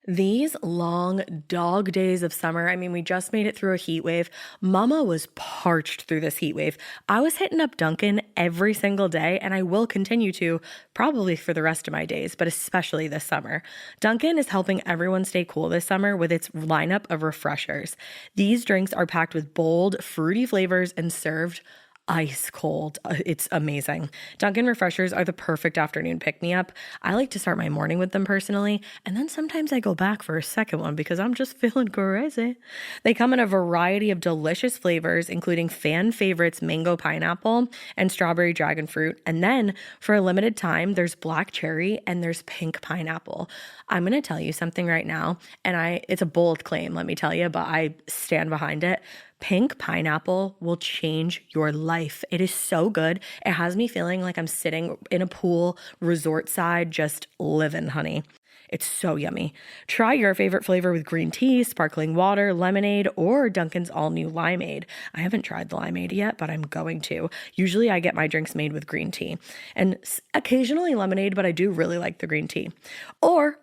These long dog days of summer, I mean, we just made it through a heat wave. Mama was parched through this heat wave. I was hitting up Dunkin' every single day, and I will continue to probably for the rest of my days, but especially this summer. Dunkin' is helping everyone stay cool this summer with its lineup of refreshers. These drinks are packed with bold, fruity flavors and served ice cold. It's amazing. Dunkin' refreshers are the perfect afternoon pick-me-up. I like to start my morning with them personally, and then sometimes I go back for a second one because I'm just feeling crazy. They come in a variety of delicious flavors, including fan favorites mango pineapple and strawberry dragon fruit. And then for a limited time, there's black cherry and there's pink pineapple. I'm going to tell you something right now, and it's a bold claim, let me tell you, but I stand behind it. Pink pineapple will change your life. It is so good. It has me feeling like I'm sitting in a pool, resort side, just living, honey. It's so yummy. Try your favorite flavor with green tea, sparkling water, lemonade, or Dunkin's all-new limeade. I haven't tried the limeade yet, but I'm going to. Usually I get my drinks made with green tea and occasionally lemonade, but I do really like the green tea. Or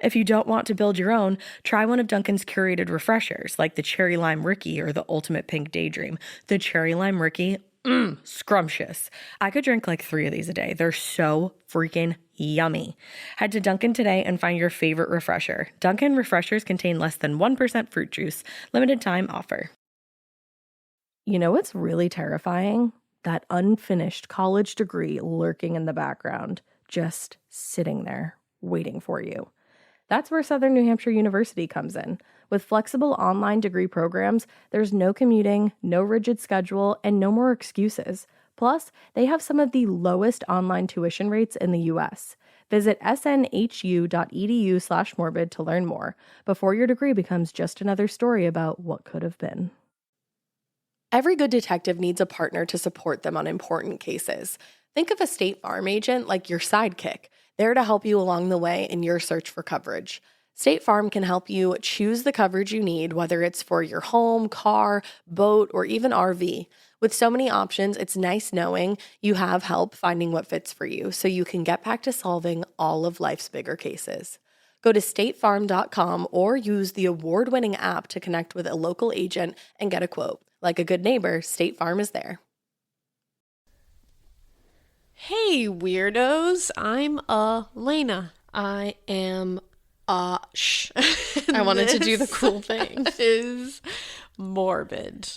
if you don't want to build your own, try one of Dunkin's curated refreshers like the Cherry Lime Ricky or the Ultimate Pink Daydream. The Cherry Lime Ricky, scrumptious. I could drink like 3 of these a day. They're so freaking yummy. Head to Dunkin' today and find your favorite refresher. Dunkin' refreshers contain less than 1% fruit juice. Limited time offer. You know what's really terrifying? That unfinished college degree lurking in the background, just sitting there, waiting for you. That's where Southern New Hampshire University comes in. With flexible online degree programs, there's no commuting, no rigid schedule, and no more excuses. Plus, they have some of the lowest online tuition rates in the U.S. Visit snhu.edu/morbid to learn more before your degree becomes just another story about what could have been. Every good detective needs a partner to support them on important cases. Think of a State Farm agent like your sidekick, there to help you along the way in your search for coverage. State Farm can help you choose the coverage you need, whether it's for your home, car, boat, or even RV. With so many options, it's nice knowing you have help finding what fits for you so you can get back to solving all of life's bigger cases. Go to statefarm.com or use the award-winning app to connect with a local agent and get a quote. Like a good neighbor, State Farm is there. Hey, weirdos. I'm Alaina. I am I wanted to do the cool thing. Is morbid.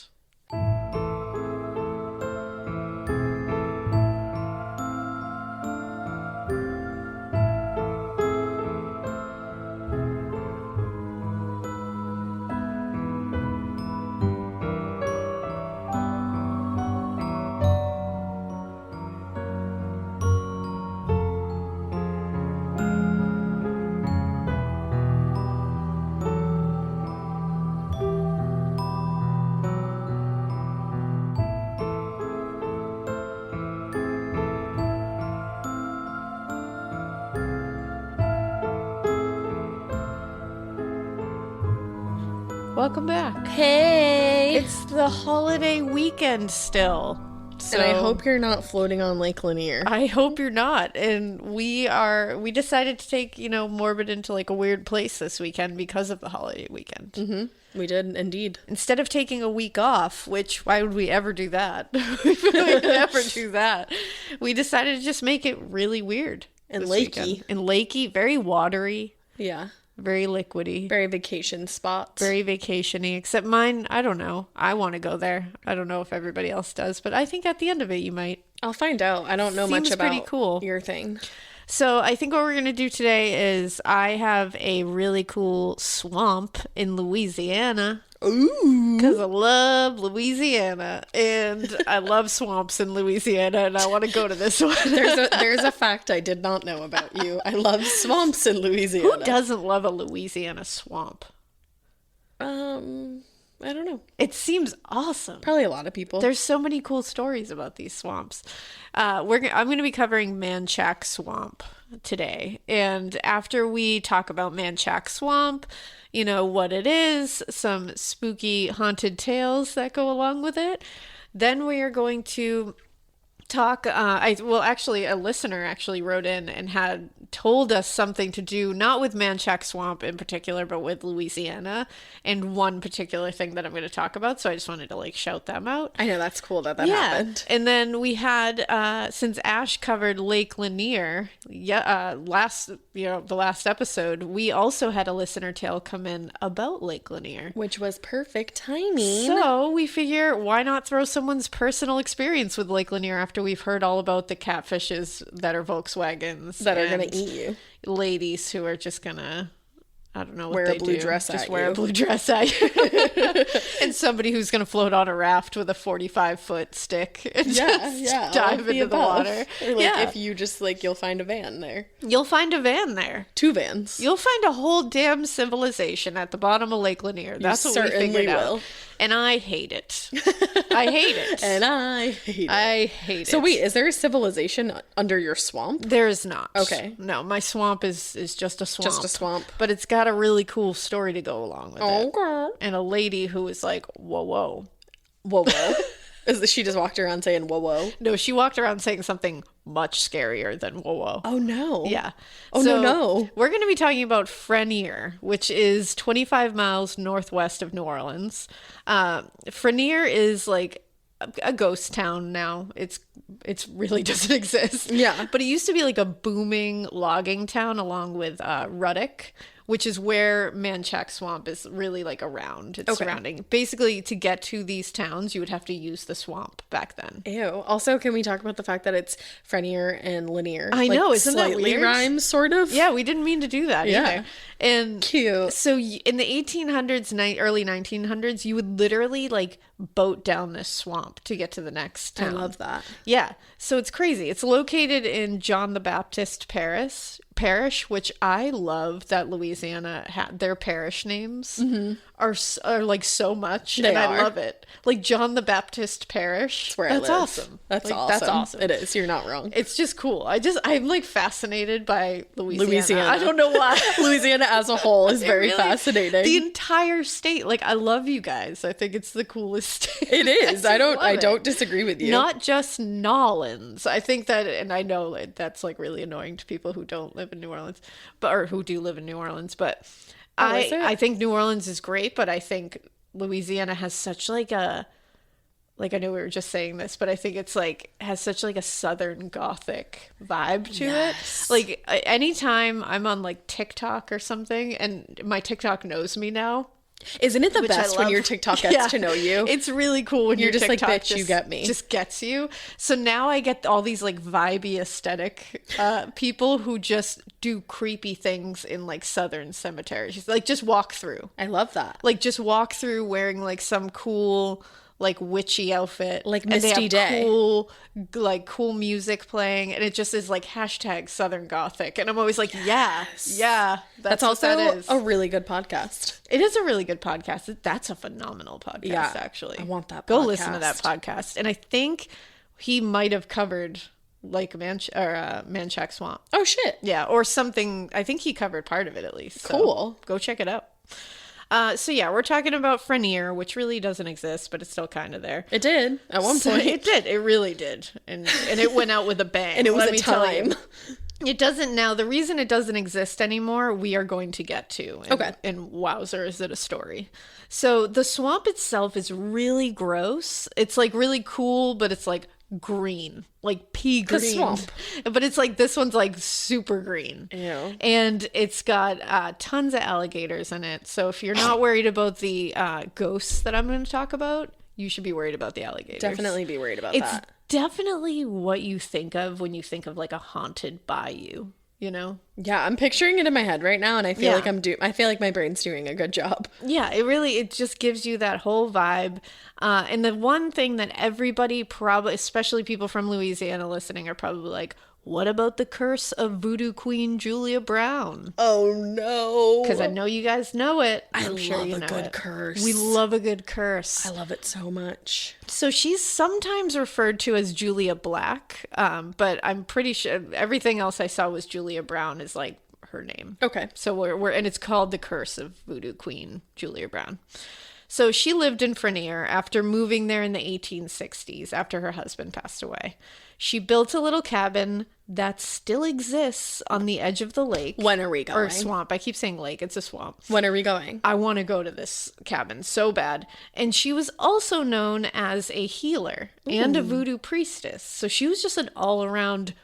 Welcome back. Hey! It's the holiday weekend still. So, and I hope you're not floating on Lake Lanier. I hope you're not. And we decided to take, Morbid into like a weird place this weekend because of the holiday weekend. Mm-hmm. We did, indeed. Instead of taking a week off, which, why would we ever do that? We would never do that. We decided to just make it really weird. And lakey. And lakey, very watery. Yeah. Very liquidy. Very vacation spots. Very vacation-y. Except mine, I don't know. I want to go there. I don't know if everybody else does, but I think at the end of it you might. I'll find out. I don't know much about pretty cool. Your thing. So I think what we're going to do today is I have a really cool swamp in Louisiana. Ooh. Because I love Louisiana, and I love swamps in Louisiana, and I want to go to this one. There's a fact I did not know about you. I love swamps in Louisiana. Who doesn't love a Louisiana swamp? I don't know. It seems awesome. Probably a lot of people. There's so many cool stories about these swamps. I'm going to be covering Manchac Swamp today, and after we talk about Manchac Swamp, what it is, some spooky haunted tales that go along with it, then we are going to talk. Actually, a listener actually wrote in and had told us something to do, not with Manchac Swamp in particular, but with Louisiana, and one particular thing that I'm going to talk about. So I just wanted to like shout them out. I know, that's cool that happened. And then we had, since Ash covered Lake Lanier, the last episode, we also had a listener tale come in about Lake Lanier. Which was perfect timing. So we figure, why not throw someone's personal experience with Lake Lanier after we've heard all about the catfishes that are Volkswagens. That are going to eat you. Ladies who are just going to, I don't know what wear they a blue do. dress Just at wear you. a blue dress at you. And somebody who's going to float on a raft with a 45-foot stick and just dive into the water. Or like if you just like, you'll find a van there. You'll find a van there. 2 vans. You'll find a whole damn civilization at the bottom of Lake Lanier. That's what we figured out. And I hate it. I hate it. And I hate it. I hate it. So wait, is there a civilization under your swamp? There is not. Okay. No, my swamp is just a swamp. Just a swamp. But it's got a really cool story to go along with it. Okay. And a lady who was like, whoa, whoa. Whoa, whoa. She just walked around saying whoa, whoa? No, she walked around saying something much scarier than whoa, whoa. Oh, no. Yeah. Oh, no. We're going to be talking about Frenier, which is 25 miles northwest of New Orleans. Frenier is like a ghost town now. It's really doesn't exist. Yeah. But it used to be like a booming logging town along with Rothy, which is where Manchac Swamp is really like around. It's surrounding. Basically, to get to these towns, you would have to use the swamp back then. Ew. Also, can we talk about the fact that it's Frenier and Lanier? I know, isn't that slightly weird? Rhymes, sort of? Yeah, we didn't mean to do that either. And cute. So in the 1800s, early 1900s, you would literally like boat down this swamp to get to the next town. I love that. Yeah. So it's crazy. It's located in John the Baptist Parish, which I love that Louisiana had. Their parish names are like so much. They and are. I love it. Like John the Baptist Parish. That's where I live. Awesome. That's like, awesome. That's awesome. It is. You're not wrong. It's just cool. I'm like fascinated by Louisiana. Louisiana. I don't know why. Louisiana as a whole is very fascinating. The entire state. Like, I love you guys. I think it's the coolest state. It is. I love don't it. disagree with you. Not just Nolans. I think that, and I know like, that's like really annoying to people who don't live in New Orleans, or who do live in New Orleans. But I think New Orleans is great, but I think Louisiana has such like a, like I know we were just saying this, but I think it's like has such like a Southern Gothic vibe to it. Like anytime I'm on like TikTok or something, and my TikTok knows me now. Isn't it the best when your TikTok gets to know you? It's really cool when you're your just TikTok like, bitch, you get me. Just gets you. So now I get all these like vibey aesthetic people who just do creepy things in like Southern cemeteries. Like just walk through. I love that. Like just walk through wearing like some cool like witchy outfit, like Misty Misty Day, cool music playing, and it just is like hashtag Southern Gothic, and I'm always like, yeah, that's also that is. a really good podcast. It is a really good podcast. That's a phenomenal podcast, actually. I want that. Go listen to that podcast, and I think he might have covered like Manchac Swamp. Oh shit, yeah, or something. I think he covered part of it at least. Cool. So go check it out. So yeah, we're talking about Frenier, which really doesn't exist, but it's still kind of there. It did at one point. It did. It really did, and it went out with a bang. And it was a time. It doesn't now. The reason it doesn't exist anymore, we are going to get to. And wowzer, is it a story? So the swamp itself is really gross. It's like really cool, but it's like green, like pea green. Swamp. But it's like this one's like super green. Ew. And it's got tons of alligators in it. So if you're not worried about the ghosts that I'm going to talk about, you should be worried about the alligators. Definitely be worried about it's that. Definitely what you think of when you think of like a haunted bayou, you know? Yeah, I'm picturing it in my head right now, and I feel like I feel like my brain's doing a good job. Yeah, it just gives you that whole vibe. And the one thing that everybody probably, especially people from Louisiana listening, are probably like, what about the curse of voodoo queen Julia Brown? Oh no. Because I know you guys know it. I'm sure you know a good curse. We love a good curse. I love it so much. So she's sometimes referred to as Julia Black, but I'm pretty sure everything else I saw was Julia Brown is like her name. Okay. So we're and it's called the curse of voodoo queen Julia Brown. So she lived in Frenier after moving there in the 1860s after her husband passed away. She built a little cabin that still exists on the edge of the lake. When are we going? Or swamp. I keep saying lake. It's a swamp. When are we going? I want to go to this cabin so bad. And she was also known as a healer and a voodoo priestess. So she was just an all-around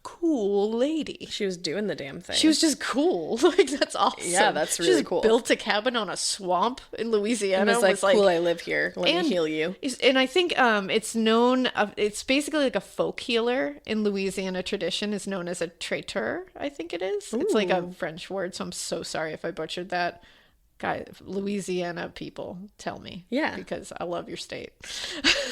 cool lady. She was doing the damn thing. She was just cool. Like, that's awesome. Yeah, that's really cool. She built a cabin on a swamp in Louisiana. And was like, cool, I live here. Let me heal you. And I think it's known, it's basically like a folk healer in Louisiana tradition is known as a traiteur, I think it is. It's like a French word, so I'm so sorry if I butchered that. Guys, Louisiana people, tell me. Yeah. Because I love your state.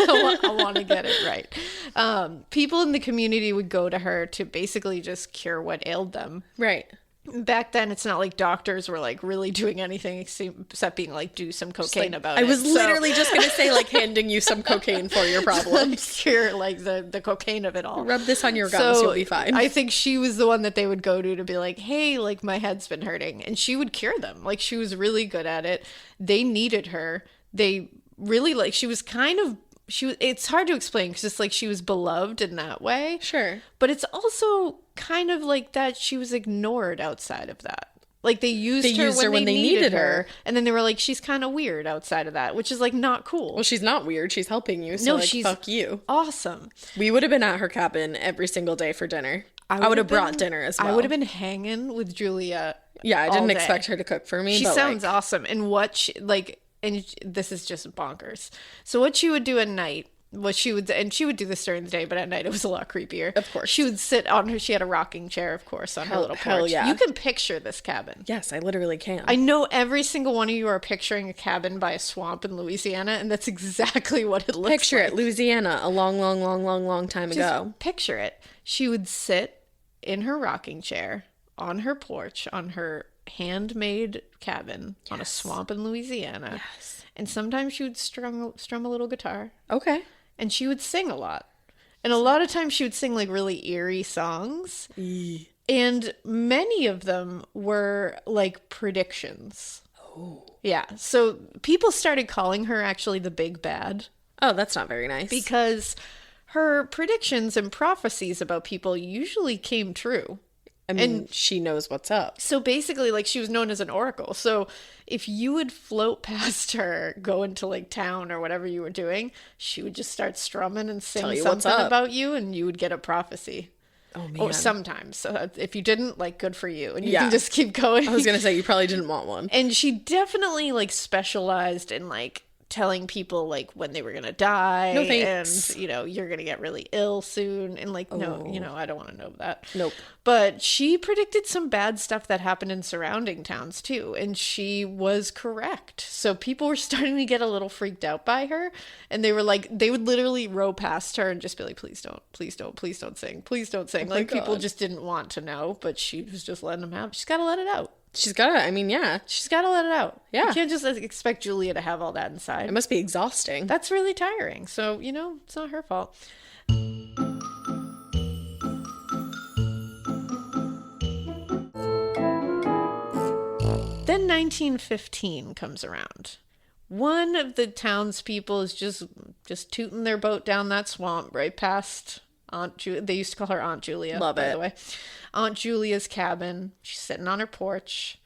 I want to get it right. People in the community would go to her to basically just cure what ailed them. Right. Back then, it's not like doctors were like really doing anything except being like, do some cocaine about it. I was literally just going to say, like, handing you some cocaine for your problems. Cure like the cocaine of it all. Rub this on your gums, you'll be fine. I think she was the one that they would go to be like, hey, like my head's been hurting. And she would cure them. Like she was really good at it. They needed her. They really like, she was kind of, it's hard to explain because it's like she was beloved in that way. Sure. But it's also kind of like that she was ignored outside of that. Like they used her when they needed her. And then they were like, she's kind of weird outside of that, which is like not cool. Well, she's not weird. She's helping you. So she's fuck you. Awesome. We would have been at her cabin every single day for dinner. I would have brought dinner as well. I would have been hanging with Julia. Yeah, I didn't expect her to cook for me. She sounds awesome. And what she, like, and this is just bonkers. So what she would do at night, she would do this during the day, but at night it was a lot creepier. Of course. She would sit on her, she had a rocking chair, of course, on her little porch. Hell yeah. You can picture this cabin. Yes, I literally can. I know every single one of you are picturing a cabin by a swamp in Louisiana, and that's exactly what it looks like. Picture it, Louisiana, a long time ago. Picture it. She would sit in her rocking chair on her porch, on her handmade cabin on a swamp in Louisiana. Yes. And sometimes she would strum a little guitar. Okay. And she would sing a lot. And a lot of times she would sing like really eerie songs. And many of them were like predictions. Oh. Yeah. So people started calling her actually the Big Bad. Oh, that's not very nice. Because her predictions and prophecies about people usually came true. I mean, she knows what's up. So basically, like, she was known as an oracle. So if you would float past her, go into, like, town or whatever you were doing, she would just start strumming and sing something about you, and you would get a prophecy. Oh, man. Or sometimes. So if you didn't, like, good for you. And you can just keep going. I was going to say, you probably didn't want one. And she definitely, like, specialized in, like, telling people like when they were gonna die. No thanks. And you're gonna get really ill soon, and like no, I don't want to know that. Nope. But she predicted some bad stuff that happened in surrounding towns too, and she was correct. So people were starting to get a little freaked out by her, and they would literally row past her and just be like, please don't sing, like people just didn't want to know, but she was just letting them have. She's got to let it out. She's got to, I mean, yeah. She's got to let it out. Yeah. You can't just expect Julia to have all that inside. It must be exhausting. That's really tiring. So, it's not her fault. Then 1915 comes around. One of the townspeople is just tooting their boat down that swamp right past Aunt Julia. They used to call her Aunt Julia. Love it. By the way. Aunt Julia's cabin. She's sitting on her porch,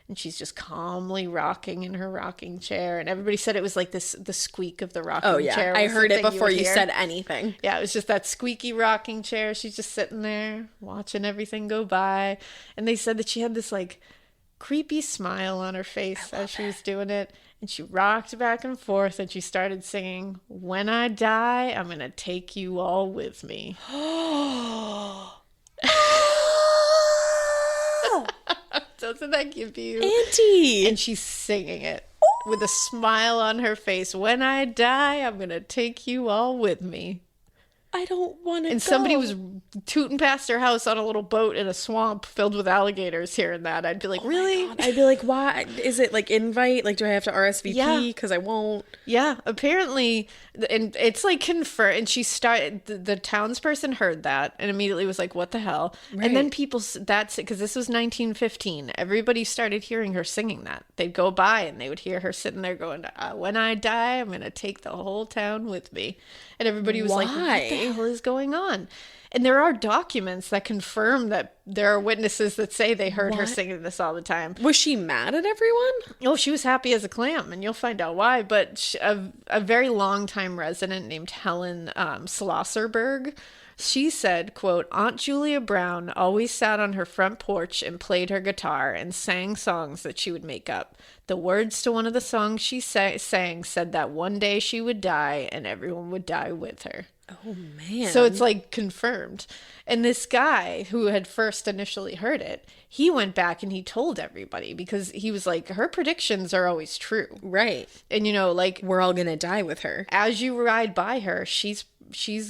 and she's just calmly rocking in her rocking chair. And everybody said it was like the squeak of the rocking chair. I heard it before you said anything. Yeah, it was just that squeaky rocking chair. She's just sitting there watching everything go by. And they said that she had this like creepy smile on her face as she was doing it. And she rocked back and forth, and she started singing, "When I die, I'm going to take you all with me." Doesn't that give you... Auntie! And she's singing it with a smile on her face. "When I die, I'm going to take you all with me." I don't want to go. And somebody was tooting past her house on a little boat in a swamp filled with alligators here and that. I'd be like, really? I'd be like, why? Is it like invite? Like, do I have to RSVP? Because I won't. Yeah, apparently, and it's like confirmed. And she started, the townsperson heard that and immediately was like, what the hell? Right. And then people, that's because this was 1915. Everybody started hearing her singing that. They'd go by and they would hear her sitting there going, when I die, I'm going to take the whole town with me. And everybody was like, what the hell is going on? And there are documents that confirm that there are witnesses that say they heard her singing this all the time. Was she mad at everyone? Oh, she was happy as a clam, and you'll find out why. But a very long-time resident named Helen Slosserberg, she said, quote, Aunt Julia Brown always sat on her front porch and played her guitar and sang songs that she would make up. The words to one of the songs she sang said that one day she would die and everyone would die with her. Oh, man. So it's like confirmed. And this guy who had first initially heard it, he went back and he told everybody because he was like, her predictions are always true. Right. And, you know, like, we're all going to die with her. As you ride by her, she's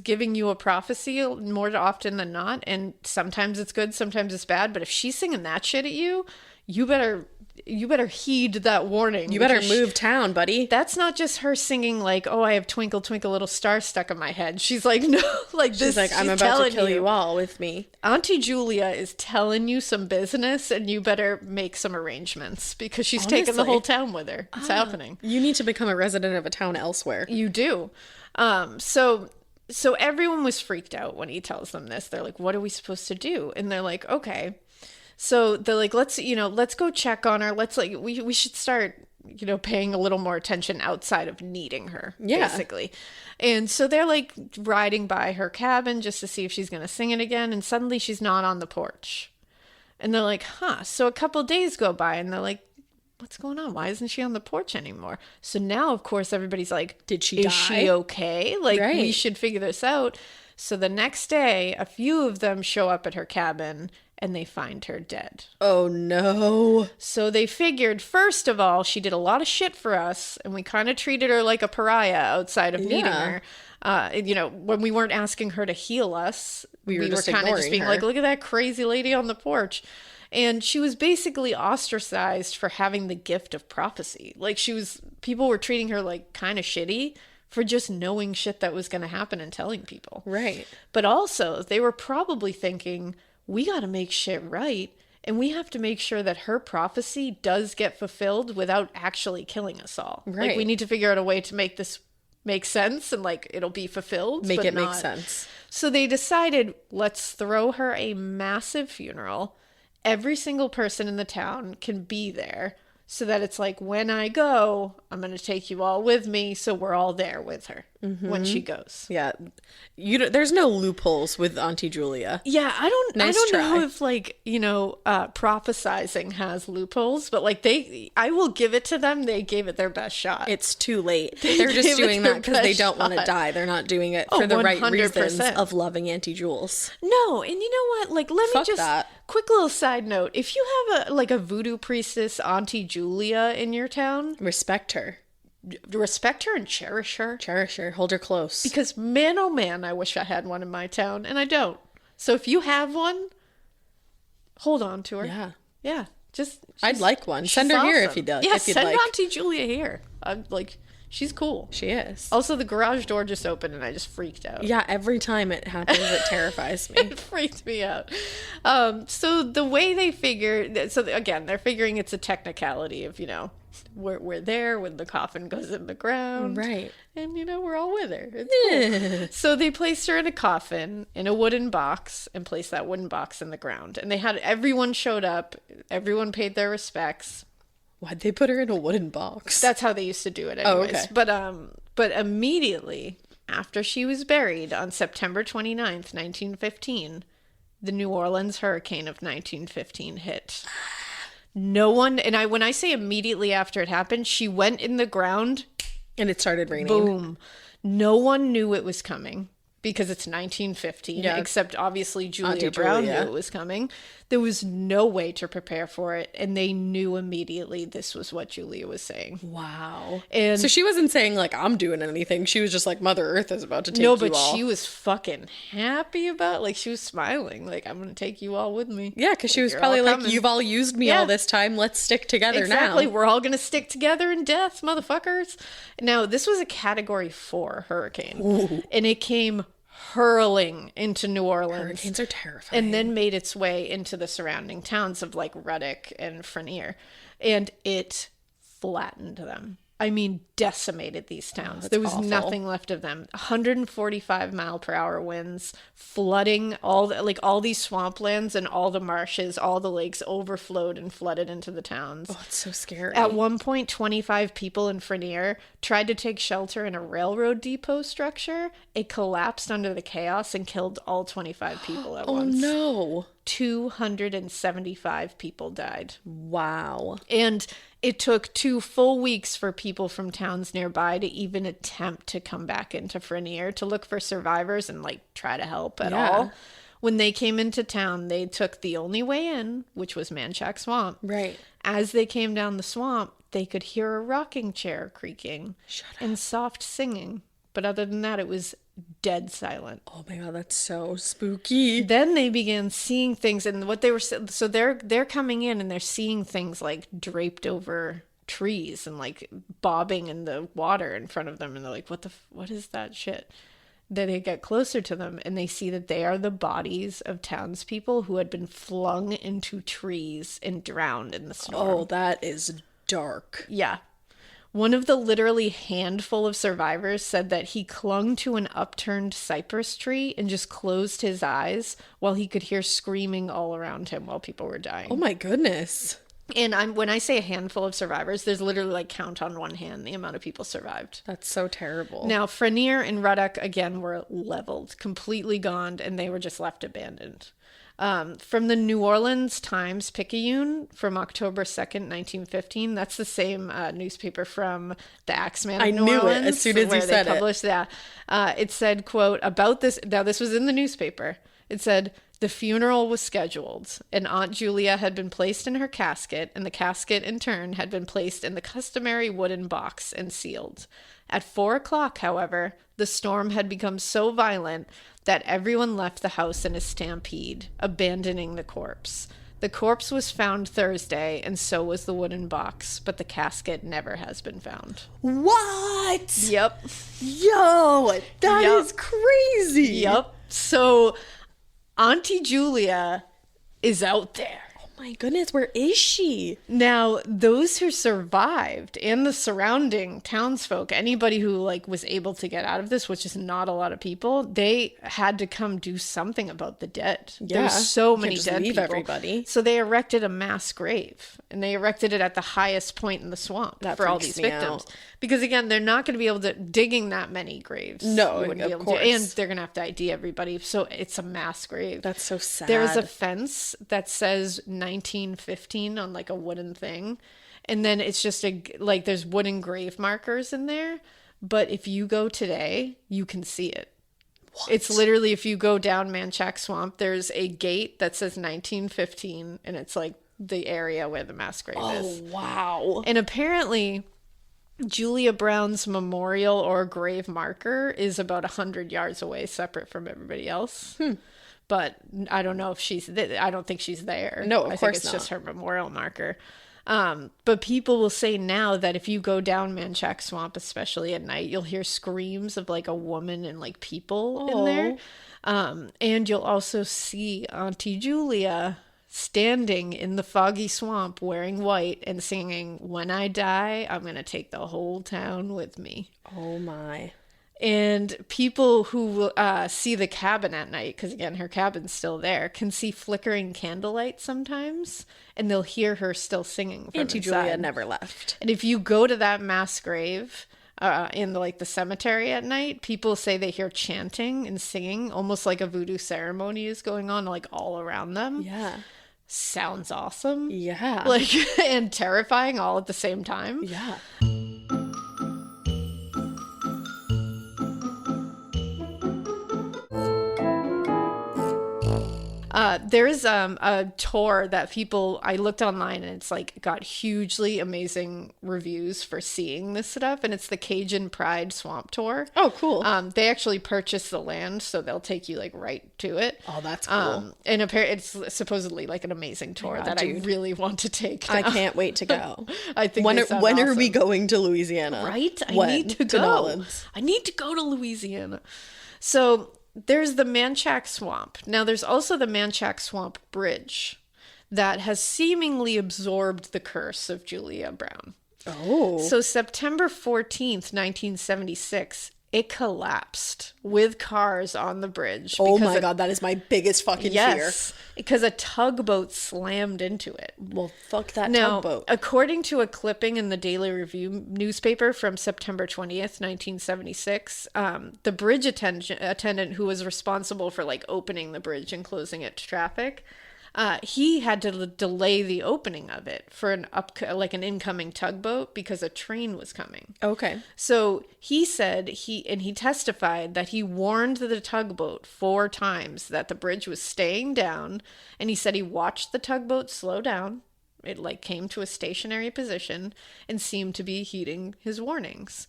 giving you a prophecy more often than not. And sometimes it's good, sometimes it's bad. But if she's singing that shit at you, you better heed that warning. You better move town, buddy. That's not just her singing like, oh, I have Twinkle Twinkle Little Star stuck in my head. She's like, no, like this. She's like, I'm about to kill you all with me. Auntie Julia is telling you some business and you better make some arrangements because she's taking the whole town with her. It's happening. You need to become a resident of a town elsewhere. You do. So everyone was freaked out when he tells them this. They're like, what are we supposed to do? And they're like, okay. So they're like, let's go check on her. We should start, paying a little more attention outside of needing her, basically. And so they're like riding by her cabin just to see if she's going to sing it again. And suddenly she's not on the porch. And they're like, huh. So a couple of days go by and they're like, what's going on? Why isn't she on the porch anymore? So now, of course, everybody's like, did she die? Is she okay? Like, we should figure this out. So the next day, a few of them show up at her cabin and they find her dead. Oh, no. So they figured, first of all, she did a lot of shit for us, and we kind of treated her like a pariah outside of needing her. When we weren't asking her to heal us, we were kind of just being like, look at that crazy lady on the porch. And she was basically ostracized for having the gift of prophecy. Like, people were treating her like kind of shitty for just knowing shit that was going to happen and telling people. Right. But also, they were probably thinking, we got to make shit right, and we have to make sure that her prophecy does get fulfilled without actually killing us all. Right. Like, we need to figure out a way to make this make sense and, like, it'll be fulfilled. Make sense. So they decided, let's throw her a massive funeral. Every single person in the town can be there so that it's like, when I go, I'm going to take you all with me. So we're all there with her when she goes. Yeah. There's no loopholes with Auntie Julia. Yeah. I don't know if prophesizing has loopholes, but like I will give it to them. They gave it their best shot. It's too late. They're just doing that because they don't want to die. They're not doing it for the 100%. Right reasons of loving Auntie Jules. No. And you know what? Like, quick little side note. If you have a voodoo priestess, Auntie Julia, in your town, respect her and cherish her. Hold her close. Because man, oh man, I wish I had one in my town, and I don't. So if you have one, hold on to her. Yeah. I'd like one. Send her here if you do. Yeah, send Auntie Julia here. She's cool. She is. Also, the garage door just opened and I just freaked out. Yeah, every time it happens, it terrifies me. It freaked me out. So the way they figure, again, they're figuring it's a technicality of, we're there when the coffin goes in the ground. Right. And, we're all with her. It's cool. So they placed her in a coffin in a wooden box and placed that wooden box in the ground. And everyone showed up. Everyone paid their respects. Why'd they put her in a wooden box? That's how they used to do it anyways. Oh, okay. But immediately after she was buried on September 29th, 1915, the New Orleans hurricane of 1915 hit. No one, and when I say immediately after it happened, she went in the ground and it started raining. Boom. No one knew it was coming because it's 1915, Yeah. except obviously Julia Auntie Brown Julia. knew it was coming. There was no way to prepare for it, and they knew immediately this was what Julia was saying. Wow. And so she wasn't saying, like, I'm doing anything. She was just like, Mother Earth is about to take you no, all. but she was fucking happy about, like, she was smiling, like, I'm gonna take you all with me. Yeah, because she Like, was you're probably all like, coming. you've all used me all this time. Let's stick together Exactly. now. We're all gonna stick together in death, motherfuckers. Now, this was a Category 4 hurricane. Ooh. And it came hurling into New Orleans. Hurricanes are terrifying. And then made its way into the surrounding towns of like Ruthick and Frenier. And it flattened them. I mean, decimated these towns. There was awful. nothing left of them. 145 mile per hour winds, flooding all these swamplands and all the marshes, all the lakes overflowed and flooded into the towns. Oh, it's so scary. At one point, 25 people in Frenier tried to take shelter in a railroad depot structure. It collapsed under the chaos and killed all 25 people at once. Oh, no. 275 people died. Wow. And it took 2 full weeks for people from towns nearby to even attempt to come back into Frenier to look for survivors and like try to help at all. When they came into town, they took the only way in, which was Manchac Swamp. Right. As they came down the swamp, they could hear a rocking chair creaking and soft singing. But other than that, it was dead silent. Oh my God, that's so spooky. Then they began seeing things, and what they were so they're coming in and they're seeing things like draped over trees and like bobbing in the water in front of them, and they're like, what is that shit? Then they get closer to them and they see that they are the bodies of townspeople who had been flung into trees and drowned in the storm. Oh, that is dark. Yeah. One of the literally handful of survivors said that he clung to an upturned cypress tree and just closed his eyes while he could hear screaming all around him while people were dying. Oh my goodness. And when I say a handful of survivors, there's literally like count on one hand the amount of people survived. That's so terrible. Now, Frenier and Ruthick, again, were leveled, completely gone, and they were just left abandoned. From the New Orleans Times-Picayune from October 2nd, 1915. That's the same newspaper from the Axeman of New knew Orleans. it as soon as you said it. Published that. It said, quote, about this, now this was in the newspaper. It said, the funeral was scheduled, and Aunt Julia had been placed in her casket, and the casket, in turn, had been placed in the customary wooden box and sealed. At 4 o'clock, however, the storm had become so violent that everyone left the house in a stampede, abandoning the corpse. The corpse was found Thursday, and so was the wooden box, but the casket never has been found. What? Yep. Yo, that Yep. is crazy. Yep. So Auntie Julia is out there. Oh my goodness, where is she? Now, those who survived and the surrounding townsfolk, anybody who like was able to get out of this, which is not a lot of people, they had to come do something about the dead. Yeah, There's so you can't many just dead leave people. everybody. So they erected a mass grave, and they erected it at the highest point in the swamp That for all freaks these me victims. out. Because again, they're not going to be able to digging that many graves. No, You wouldn't of be able course. to, and they're going to have to ID everybody. So it's a mass grave. That's so sad. There's a fence that says 1915 on like a wooden thing. And then it's just there's wooden grave markers in there. But if you go today, you can see it. What? It's literally, if you go down Manchac Swamp, there's a gate that says 1915, and it's like the area where the mass grave is. Oh, wow. And apparently Julia Brown's memorial or grave marker is about 100 yards away, separate from everybody else. But I don't know if I don't think she's there. No, of I course think it's not. just her memorial marker. But people will say now that if you go down Manchac Swamp, especially at night, you'll hear screams of like a woman and like people in there. And you'll also see Auntie Julia standing in the foggy swamp wearing white and singing, "When I die, I'm going to take the whole town with me." Oh my. And people who see the cabin at night, because again, her cabin's still there, can see flickering candlelight sometimes, and they'll hear her still singing from Auntie inside. Julia never left. And if you go to that mass grave in the cemetery at night, people say they hear chanting and singing, almost like a voodoo ceremony is going on, like all around them. Yeah. Sounds awesome. Yeah. And terrifying all at the same time. Yeah. There's a tour that I looked online, and it's like got hugely amazing reviews for seeing this stuff, and it's the Cajun Pride Swamp Tour. Oh, cool. They actually purchased the land, so they'll take you like right to it. Oh, that's cool. And it's supposedly like an amazing tour that I really want to take now. I can't wait to go. I think when awesome. are we going to Louisiana? Right? I need to go. I need to go to Louisiana. So there's the Manchac Swamp. Now, there's also the Manchac Swamp Bridge that has seemingly absorbed the curse of Julia Brown. Oh. So September 14th, 1976, it collapsed with cars on the bridge. Oh my God, that is my biggest fucking fear. Because a tugboat slammed into it. Well, fuck that Now, tugboat. according to a clipping in the Daily Review newspaper from September 20th, 1976, the bridge attendant who was responsible for like opening the bridge and closing it to traffic, he had to delay the opening of it for an incoming tugboat because a train was coming. Okay. So he said he testified that he warned the tugboat 4 times that the bridge was staying down, and he said he watched the tugboat slow down. It like came to a stationary position and seemed to be heeding his warnings.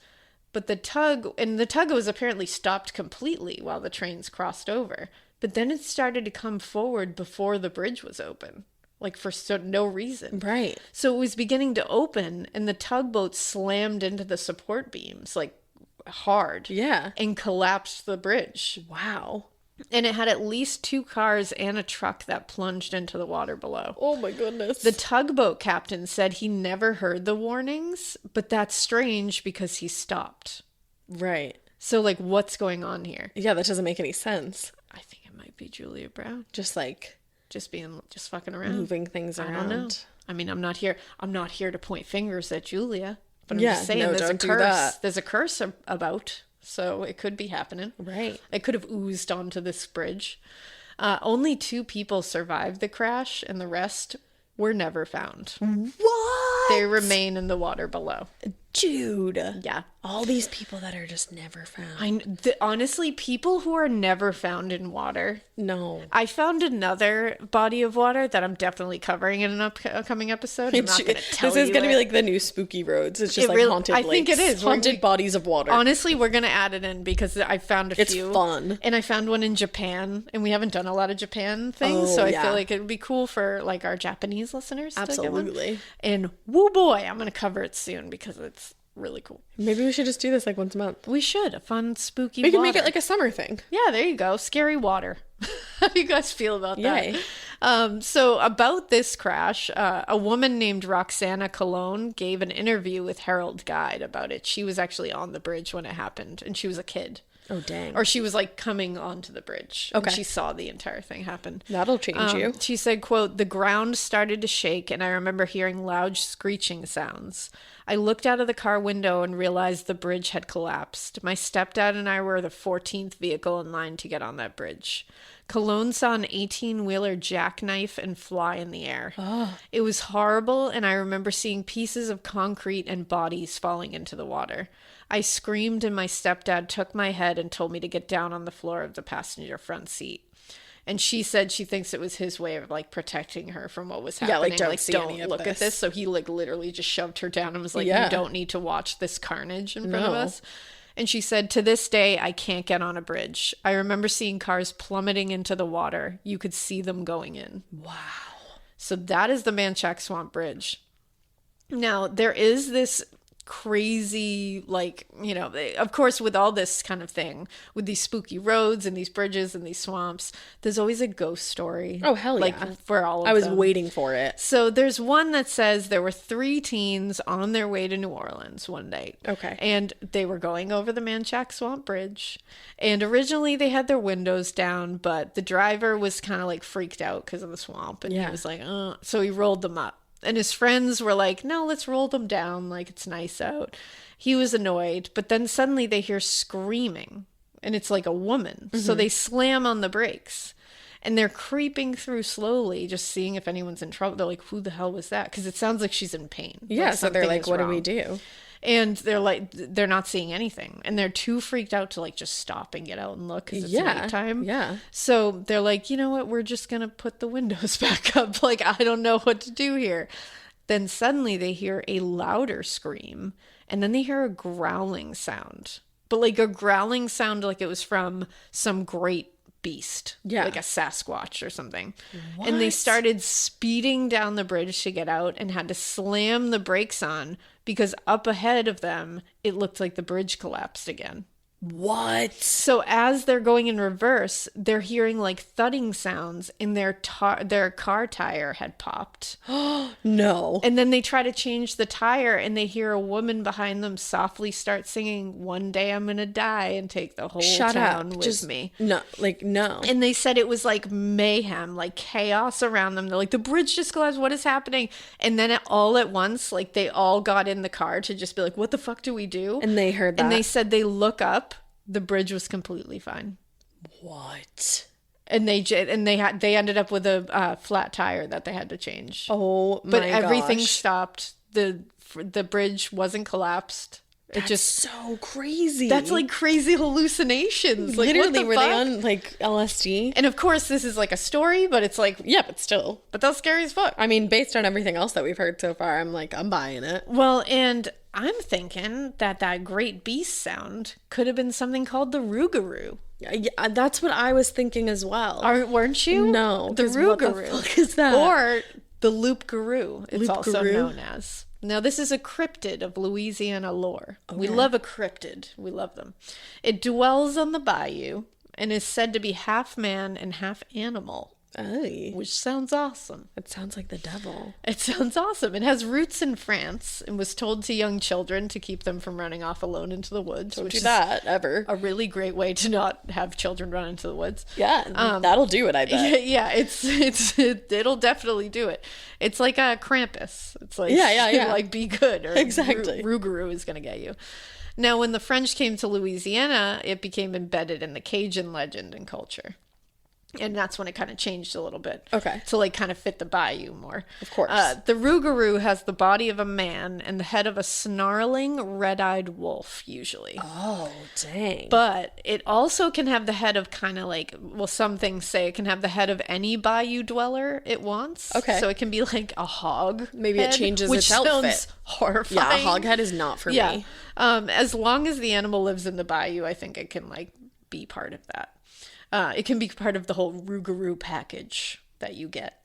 But the tug was apparently stopped completely while the trains crossed over. But then it started to come forward before the bridge was open, like for no reason. Right. So it was beginning to open, and the tugboat slammed into the support beams, like hard. Yeah. And collapsed the bridge. Wow. And it had at least 2 cars and a truck that plunged into the water below. Oh my goodness. The tugboat captain said he never heard the warnings, but that's strange because he stopped. Right. So, like, what's going on here? Yeah, that doesn't make any sense. I think it might be Julia Brown. Just fucking around. Moving things around. I don't know. I mean, I'm not here to point fingers at Julia, but I'm Yeah, just saying no, there's a don't do curse. that. There's a curse about, so it could be happening. Right. It could have oozed onto this bridge. Only 2 people survived the crash, and the rest were never found. What? They remain in the water below. Dude. Yeah. All these people that are just never found. Honestly, people who are never found in water. No. I found another body of water that I'm definitely covering in an upcoming episode. I'm not going to tell you. This is going to be like the new spooky roads. It's just haunted lakes. I think it is. Haunted bodies of water. Honestly, we're going to add it in because I found a few. It's fun. And I found one in Japan, and we haven't done a lot of Japan things, so I feel like it would be cool for like our Japanese listeners to get one. Absolutely. And woo boy, I'm going to cover it soon because it's really cool. Maybe we should just do this like once a month. We should. A fun, spooky We can water. make it like a summer thing. Yeah, there you go. Scary water. How do you guys feel about Yay. that? So about this crash, a woman named Roxana Colon gave an interview with Herald Guide about it. She was actually on the bridge when it happened, and she was a kid. Oh, dang. Or she was like coming onto the bridge. Okay. And she saw the entire thing happen. That'll change you. She said, quote, "The ground started to shake, and I remember hearing loud screeching sounds. I looked out of the car window and realized the bridge had collapsed. My stepdad and I were the 14th vehicle in line to get on that bridge. Cologne saw an 18-wheeler jackknife and fly in the air. Oh. It was horrible, and I remember seeing pieces of concrete and bodies falling into the water. I screamed, and my stepdad took my head and told me to get down on the floor of the passenger front seat." And she said she thinks it was his way of like protecting her from what was happening. Yeah, like don't look at this. So he like literally just shoved her down and was like, "You don't need to watch this carnage in front of us." And she said, "To this day, I can't get on a bridge. I remember seeing cars plummeting into the water. You could see them going in." Wow. So that is the Manchac Swamp Bridge. Now, there is this crazy, like, you know, of course, with all this kind of thing, with these spooky roads and these bridges and these swamps, there's always a ghost story. Oh, hell yeah. Like, for all of them. I was waiting for it. So there's one that says there were 3 teens on their way to New Orleans one night. Okay. And they were going over the Manchac Swamp Bridge. And originally they had their windows down, but the driver was kind of like freaked out because of the swamp. And he was like, so he rolled them up. And his friends were like, "No, let's roll them down. Like, it's nice out." He was annoyed. But then suddenly they hear screaming. And it's like a woman. Mm-hmm. So they slam on the brakes. And they're creeping through slowly, just seeing if anyone's in trouble. They're like, "Who the hell was that?" Because it sounds like she's in pain. Yeah, like so they're like, "What wrong. do we do?" And they're not seeing anything. And they're too freaked out to like just stop and get out and look because it's nighttime. Yeah. So they're like, you know what? We're just going to put the windows back up. Like, I don't know what to do here. Then suddenly they hear a louder scream. And then they hear a growling sound. But like a growling sound like it was from some great beast. Yeah. Like a Sasquatch or something. What? And they started speeding down the bridge to get out and had to slam the brakes on because up ahead of them, it looked like the bridge collapsed again. What? So as they're going in reverse, they're hearing like thudding sounds and their car tire had popped. No. And then they try to change the tire and they hear a woman behind them softly start singing, "One day I'm gonna die and take the whole town with me." No, like, no. And they said it was like mayhem, like chaos around them. They're like, the bridge just collapsed. What is happening? And then all at once, like they all got in the car to just be like, what the fuck do we do? And they heard that. And they said they look up. The bridge was completely fine. What? And they ended up with a flat tire that they had to change. Oh my gosh. But everything stopped. The bridge wasn't collapsed. That's just so crazy. That's like crazy hallucinations. Like, literally, were they on like LSD? And of course, this is like a story, but it's like, yeah, but still, but that's scary as fuck. I mean, based on everything else that we've heard so far, I'm buying it. Well, and I'm thinking that great beast sound could have been something called the rougarou. Yeah, that's what I was thinking as well. Weren't you? No, the rougarou. What the fuck is that? Or the loup-garou. It's also Loup-garou? known as. Now, this is a cryptid of Louisiana lore. Okay. We love a cryptid. We love them. It dwells on the bayou and is said to be half man and half animal. Ay. Which sounds awesome. It sounds like the devil. It sounds awesome. It has roots in France and was told to young children to keep them from running off alone into the woods. Don't do that, ever. A really great way to not have children run into the woods. Yeah, that'll do it, I bet. Yeah, it'll definitely do it. It's like a Krampus. It's like, yeah. like be good. Or exactly. Rougarou is going to get you. Now, when the French came to Louisiana, it became embedded in the Cajun legend and culture. And that's when it kind of changed a little bit. Okay. To like kind of fit the bayou more. Of course. The rougarou has the body of a man and the head of a snarling, red-eyed wolf, usually. Oh, dang. But it also can have the head of kind of like, well, some things say it can have the head of any bayou dweller it wants. Okay. So it can be like a hog. Maybe head, it changes which its outfit. Sounds horrifying. Yeah, a hog head is not for me. As long as the animal lives in the bayou, I think it can like be part of that. It can be part of the whole rougarou package that you get.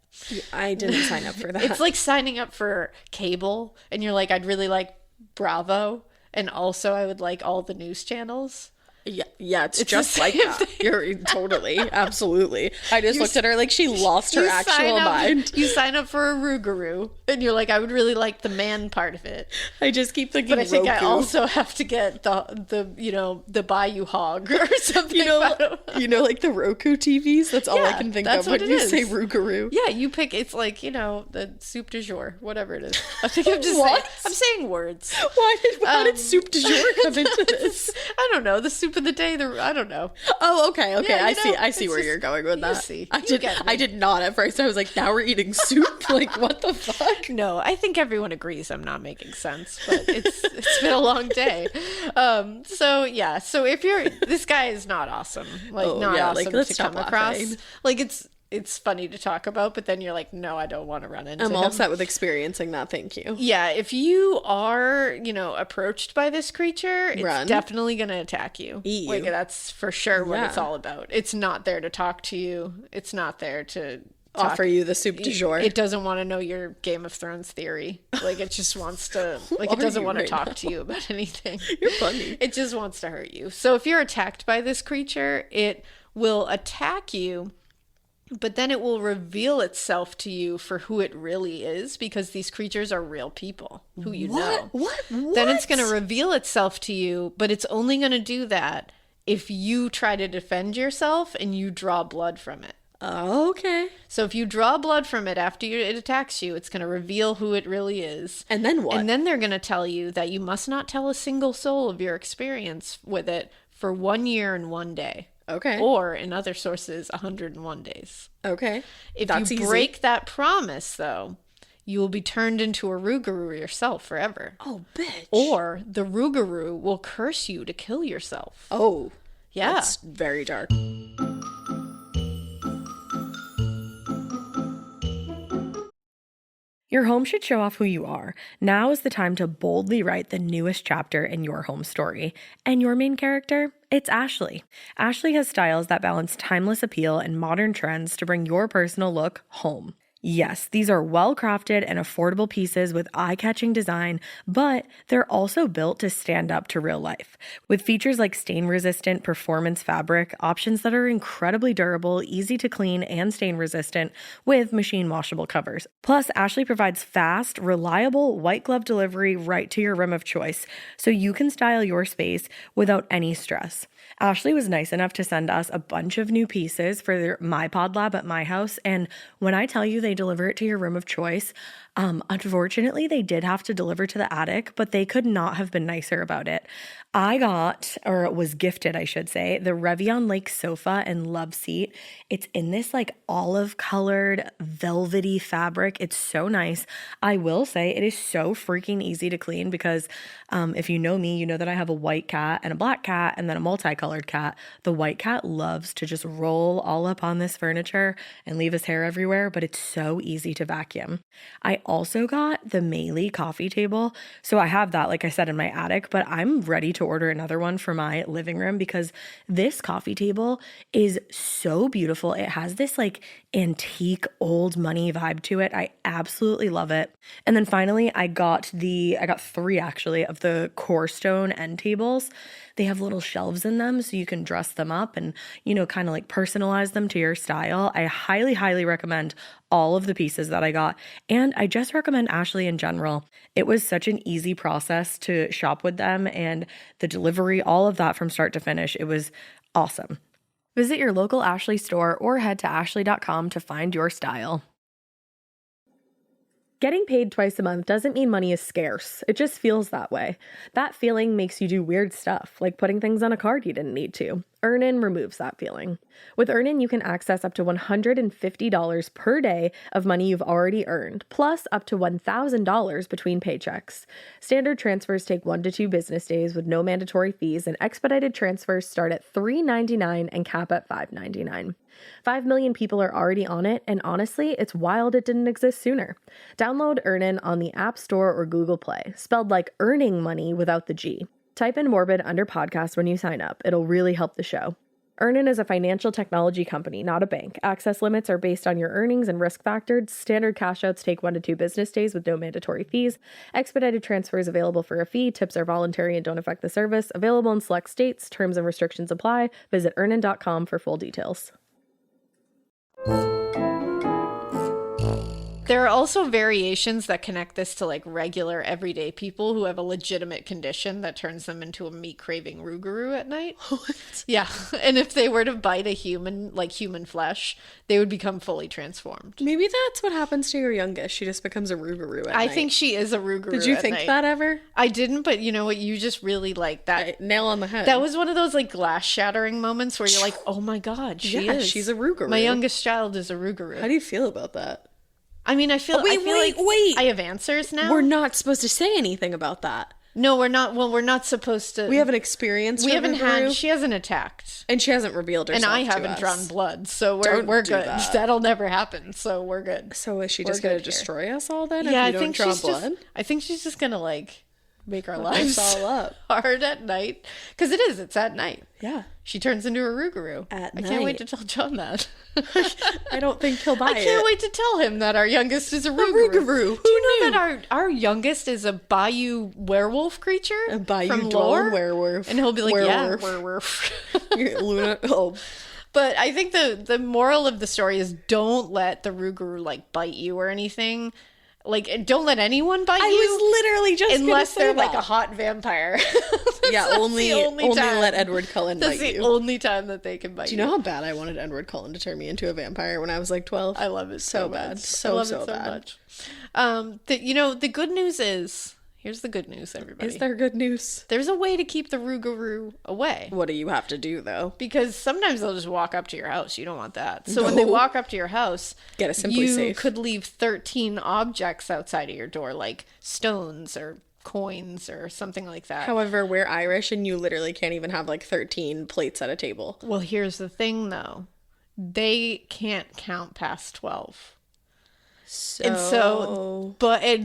I didn't sign up for that. It's like signing up for cable and you're like, I'd really like Bravo. And also I would like all the news channels. Yeah, it's just like that. You're totally, absolutely. I just looked at her like she lost her actual mind. You sign up for a rougarou, and you're like, I would really like the man part of it. I just keep thinking, but I think I also have to get the Bayou Hog or something. Like the Roku TVs. That's all I can think of when you say rougarou. Yeah, you pick. It's like the soup du jour, whatever it is. I think I'm just I'm saying words. How did soup du jour come into this? I don't know. The soup of the day. I don't know. Oh, okay. Yeah, I see where you're going with that. See. I did not at first. I was like, now we're eating soup. Like, what the fuck? No, I think everyone agrees I'm not making sense, but it's been a long day. So if this guy is not awesome, awesome to come across. Like it's funny to talk about, but then you're like, no, I don't want to run into him. I'm all set with experiencing that. Thank you. Yeah, if you are, approached by this creature, it's definitely going to attack you. Eat you. Like, that's for sure what it's all about. It's not there to talk to you. It's not there to offer you the soup du jour. It doesn't want to know your Game of Thrones theory. Like, it just wants to, it doesn't want to talk to you about anything. You're funny. It just wants to hurt you. So if you're attacked by this creature, it will attack you. But then it will reveal itself to you for who it really is, because these creatures are real people who you know. What? Then it's going to reveal itself to you, but it's only going to do that if you try to defend yourself and you draw blood from it. Oh, okay. So if you draw blood from it after it attacks you, it's going to reveal who it really is. And then what? And then they're going to tell you that you must not tell a single soul of your experience with it for 1 year and 1 day. Okay. Or, in other sources, 101 days. Okay. If you break that promise, though, you will be turned into a rougarou yourself forever. Oh, bitch. Or the rougarou will curse you to kill yourself. Oh, yeah. That's very dark. Your home should show off who you are. Now is the time to boldly write the newest chapter in your home story. And your main character? It's Ashley. Ashley has styles that balance timeless appeal and modern trends to bring your personal look home. Yes, these are well-crafted and affordable pieces with eye-catching design, but they're also built to stand up to real life. With features like stain-resistant performance fabric, options that are incredibly durable, easy to clean, and stain-resistant with machine washable covers. Plus, Ashley provides fast, reliable, white glove delivery right to your room of choice, so you can style your space without any stress. Ashley was nice enough to send us a bunch of new pieces for my pod lab at my house, and when I tell you they deliver it to your room of choice, unfortunately they did have to deliver to the attic, but they could not have been nicer about it. I got, or was gifted I should say, the Revion Lake sofa and love seat. It's in this like olive colored velvety fabric. It's so nice. I will say it is so freaking easy to clean because if you know me, you know that I have a white cat and a black cat and then a multicolored cat. The white cat loves to just roll all up on this furniture and leave his hair everywhere, but it's so easy to vacuum. I also got the Meili coffee table. So I have that, like I said, in my attic, but I'm ready to order another one for my living room because this coffee table is so beautiful. It has this like antique old money vibe to it. I absolutely love it. And then finally, I got three actually of the core stone end tables. They have little shelves in them so you can dress them up and, you know, kind of like personalize them to your style. I highly, highly recommend all of the pieces that I got. And I just recommend Ashley in general. It was such an easy process to shop with them and the delivery, all of that from start to finish. It was awesome. Visit your local Ashley store or head to ashley.com to find your style. Getting paid twice a month doesn't mean money is scarce. It just feels that way. That feeling makes you do weird stuff, like putting things on a card you didn't need to. Earnin removes that feeling. With Earnin, you can access up to $150 per day of money you've already earned, plus up to $1,000 between paychecks. Standard transfers take 1 to 2 business days with no mandatory fees, and expedited transfers start at $3.99 and cap at $5.99. 5 million people are already on it, and honestly, it's wild it didn't exist sooner. Download Earnin on the App Store or Google Play, spelled like earning money without the G. Type in Morbid under podcast when you sign up. It'll really help the show. Earnin is a financial technology company, not a bank. Access limits are based on your earnings and risk factors. Standard cash outs take 1 to 2 business days with no mandatory fees. Expedited transfers available for a fee. Tips are voluntary and don't affect the service. Available in select states. Terms and restrictions apply. Visit earnin.com for full details. There are also variations that connect this to like regular everyday people who have a legitimate condition that turns them into a meat craving rougarou at night. What? Yeah. And if they were to bite a human, like human flesh, they would become fully transformed. Maybe that's what happens to your youngest. She just becomes a rougarou at night. I think she is a rougarou. Did you think that ever? I didn't, but you know what? You just really like that. Nail on the head. That was one of those like glass shattering moments where you're like, oh my God, she is. She's a rougarou. My youngest child is a rougarou. How do you feel about that? I mean, I feel like I have answers now. We're not supposed to say anything about that. No, we're not. Well, we're not supposed to. We haven't experienced. We haven't had. She hasn't attacked, and she hasn't revealed herself. And I haven't drawn blood, so we're good. That'll never happen. So we're good. So is she just gonna destroy us all then? Yeah, if we don't draw blood? I think she's just gonna like make our lives all up hard at night because it's at night. Yeah, she turns into a rougarou at night. I can't wait to tell John that. I don't think he'll buy it. I can't wait to tell him that our youngest is a rougarou. Do you know that our youngest is a bayou werewolf creature? A bayou from lore werewolf. And he'll be like, werewolf. Luna. Oh. But I think the moral of the story is don't let the rougarou like bite you or anything. Like, don't let anyone bite you. I was literally just unless they're like a hot vampire. Yeah, only let Edward Cullen bite you. That's the only time that they can bite you. Do you know how bad I wanted Edward Cullen to turn me into a vampire when I was like 12? I love it so bad. So much. The good news is Here's the good news, everybody. Is there good news? There's a way to keep the rougarou away. What do you have to do, though? Because sometimes they'll just walk up to your house. You don't want that. So when they walk up to your house, get a Simply Safe. You could leave 13 objects outside of your door, like stones or coins or something like that. However, we're Irish and you literally can't even have like 13 plates at a table. Well, here's the thing, though. They can't count past 12.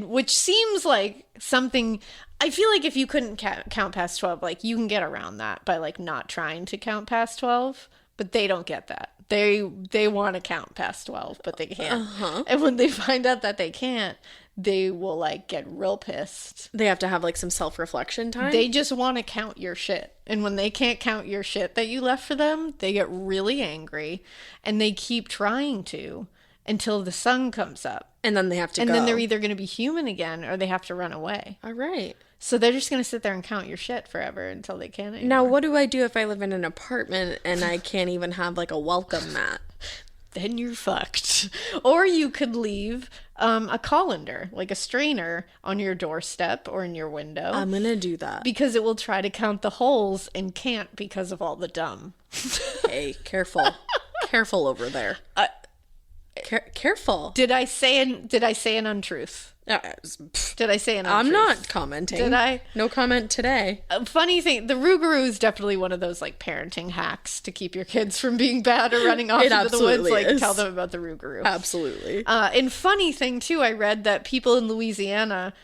Which seems like something, I feel like if you couldn't count past 12, like you can get around that by like not trying to count past 12, but they don't get that. They want to count past 12, but they can't. And when they find out that they can't, they will like get real pissed. They have to have like some self-reflection time. They just want to count your shit. And when they can't count your shit that you left for them, they get really angry and they keep trying to until the sun comes up. And then they have to go. And then they're either going to be human again or they have to run away. All right. So they're just going to sit there and count your shit forever until they can't anymore. Now, what do I do if I live in an apartment and I can't even have like a welcome mat? Then you're fucked. Or you could leave a colander, like a strainer, on your doorstep or in your window. I'm going to do that. Because it will try to count the holes and can't because of all the dumb. Hey, careful. Careful over there. Careful. Did I say an untruth? Did I say an untruth? I'm not commenting. Did I? No comment today. Funny thing, the rougarou is definitely one of those like parenting hacks to keep your kids from being bad or running off into the woods. Like tell them about the rougarou. Absolutely. And funny thing too, I read that people in Louisiana,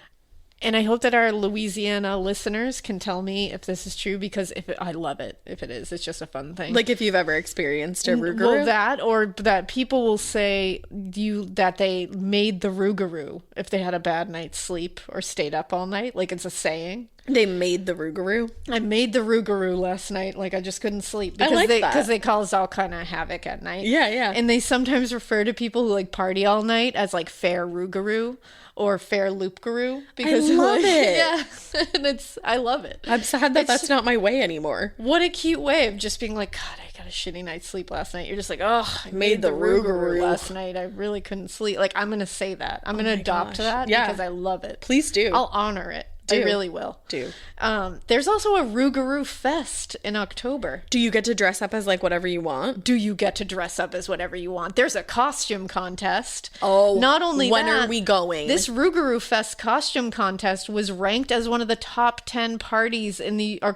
and I hope that our Louisiana listeners can tell me if this is true, because I love it. If it is, it's just a fun thing. Like if you've ever experienced a rougarou? Well, that people will say that they made the rougarou if they had a bad night's sleep or stayed up all night. Like it's a saying. They made the rougarou? I made the rougarou last night. Like I just couldn't sleep. Because they cause all kind of havoc at night. Yeah, yeah. And they sometimes refer to people who like party all night as like fair rougarou or fair loop-garou. Because I love it. Yeah. And I love it. I'm sad that that's not my way anymore. What a cute way of just being like, God, I got a shitty night's sleep last night. You're just like, oh, I made the rougarou last night. I really couldn't sleep. Like, I'm going to say that. I'm going to adopt that because I love it. Please do. I'll honor it. I really will. There's also a rougarou fest in October. Do you get to dress up as like whatever you want? Do you get to dress up as whatever you want? There's a costume contest. Oh, not only when are we going? This rougarou fest costume contest was ranked as one of the top 10 parties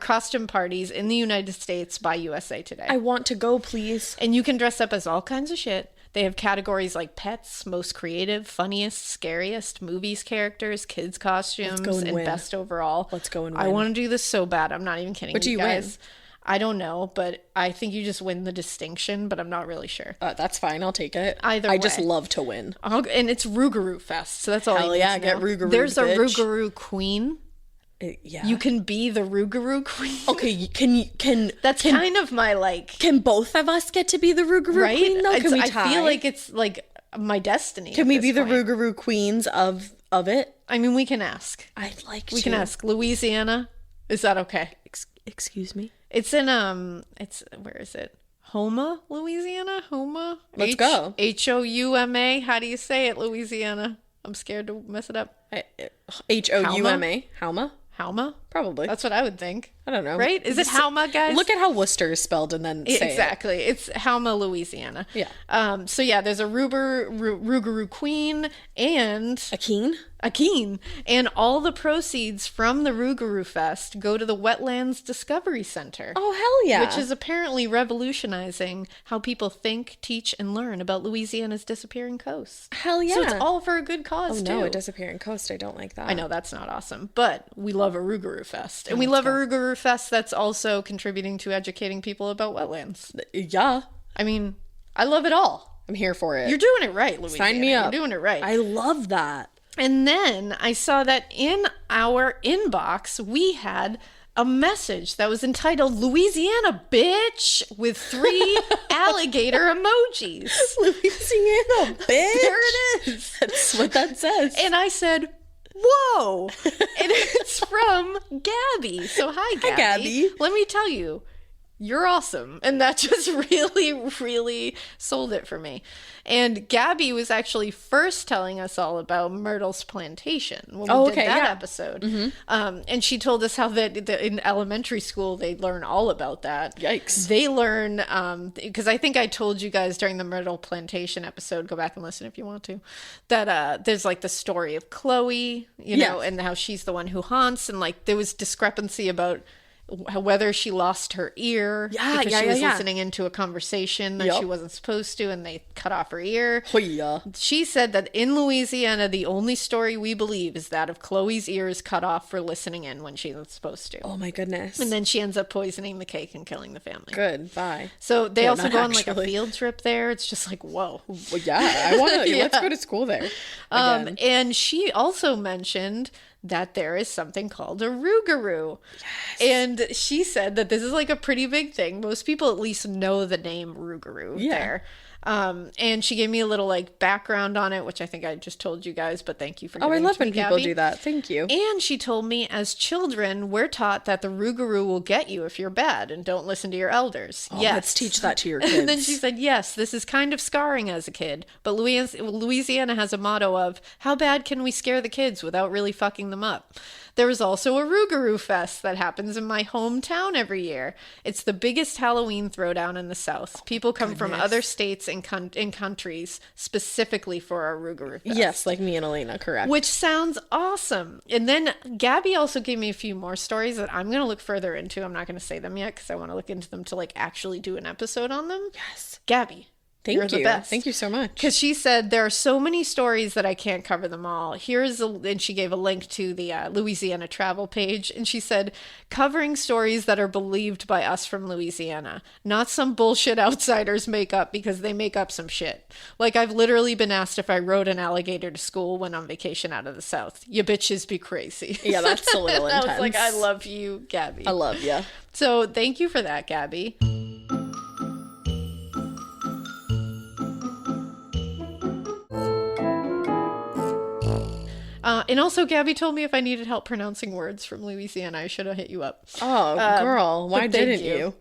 costume parties in the United States by USA Today. I want to go, please. And you can dress up as all kinds of shit. They have categories like pets, most creative, funniest, scariest, movies characters, kids costumes, and best overall. Let's go and win. I want to do this so bad. I'm not even kidding. What do you guys. win? I don't know, but I think you just win the distinction, but I'm not really sure. That's fine. I'll take it. Either way. I just love to win. And it's rougarou fest, so that's all. Hell yeah, get rougarou. There's a rougarou queen. Yeah. You can be the rougarou queen. Okay, can that's kind of my like. Can both of us get to be the rougarou queen though? Can we tie? I feel like it's like my destiny. Can we be the rougarou queens of it? I mean, we can ask. I'd like to. We can ask. Louisiana, is that okay? Excuse me. It's in where is it? Houma, Louisiana. Houma. Let's go. Houma. How do you say it, Louisiana? I'm scared to mess it up. Houma. Houma. Houma? Probably. That's what I would think. I don't know. Right? Is it Houma, guys? Look at how Worcester is spelled and then say exactly. It's Houma, Louisiana. Yeah. So yeah, there's a rougarou queen and a keen, and all the proceeds from the Rougarou Fest go to the Wetlands Discovery Center. Oh, hell yeah. Which is apparently revolutionizing how people think, teach, and learn about Louisiana's disappearing coast. Hell yeah. So it's all for a good cause, too. Oh, no, a disappearing coast. I don't like that. I know, that's not awesome. But we love a Rougarou Fest. And we love a Rougarou Fest that's also contributing to educating people about wetlands. Yeah. I mean, I love it all. I'm here for it. You're doing it right, Louisiana. Sign me up. You're doing it right. I love that. And then I saw that in our inbox, we had a message that was entitled Louisiana Bitch with 3 alligator emojis. Louisiana Bitch. There it is. That's what that says. And I said, whoa. And it's from Gabby. So hi, Gabby. Hi, Gabby. Let me tell you, you're awesome. And that just really, really sold it for me. And Gabby was actually first telling us all about Myrtle's plantation when we did that episode. And she told us how that in elementary school, they learn all about that. Yikes. They learn, because I think I told you guys during the Myrtle plantation episode, go back and listen if you want to, that there's like the story of Chloe, you know, and how she's the one who haunts. And like there was discrepancy about whether she lost her ear because she was listening into a conversation that she wasn't supposed to, and they cut off her ear. She said that in Louisiana, the only story we believe is that of Chloe's ears cut off for listening in when she was supposed to. Oh my goodness. And then she ends up poisoning the cake and killing the family. Good, bye. So they also go on like a field trip there. It's just like, whoa. Well, yeah, I want to, let's go to school there. And she also mentioned that there is something called a rougarou. Yes. And she said that this is like a pretty big thing. Most people at least know the name rougarou there. And she gave me a little like background on it, which I think I just told you guys, but thank you for giving it to me, I love when people do that. Thank you. And she told me as children, we're taught that the rougarou will get you if you're bad and don't listen to your elders. Oh, let's teach that to your kids. And then she said, yes, this is kind of scarring as a kid, but Louisiana has a motto of how bad can we scare the kids without really fucking them up? There is also a Rougarou Fest that happens in my hometown every year. It's the biggest Halloween throwdown in the South. People come from other states and countries specifically for our Rougarou Fest. Yes, like me and Alaina, correct. Which sounds awesome. And then Gabby also gave me a few more stories that I'm going to look further into. I'm not going to say them yet because I want to look into them to like actually do an episode on them. Yes. Gabby. You're the best. Thank you so much. Because she said there are so many stories that I can't cover them all. And she gave a link to the Louisiana travel page. And she said, covering stories that are believed by us from Louisiana, not some bullshit outsiders make up because they make up some shit. Like I've literally been asked if I rode an alligator to school when on vacation out of the South. You bitches be crazy. Yeah, that's a little intense. I was like, I love you, Gabby. I love you. So thank you for that, Gabby. And also, Gabby told me if I needed help pronouncing words from Louisiana, I should have hit you up. Oh, girl, why didn't you?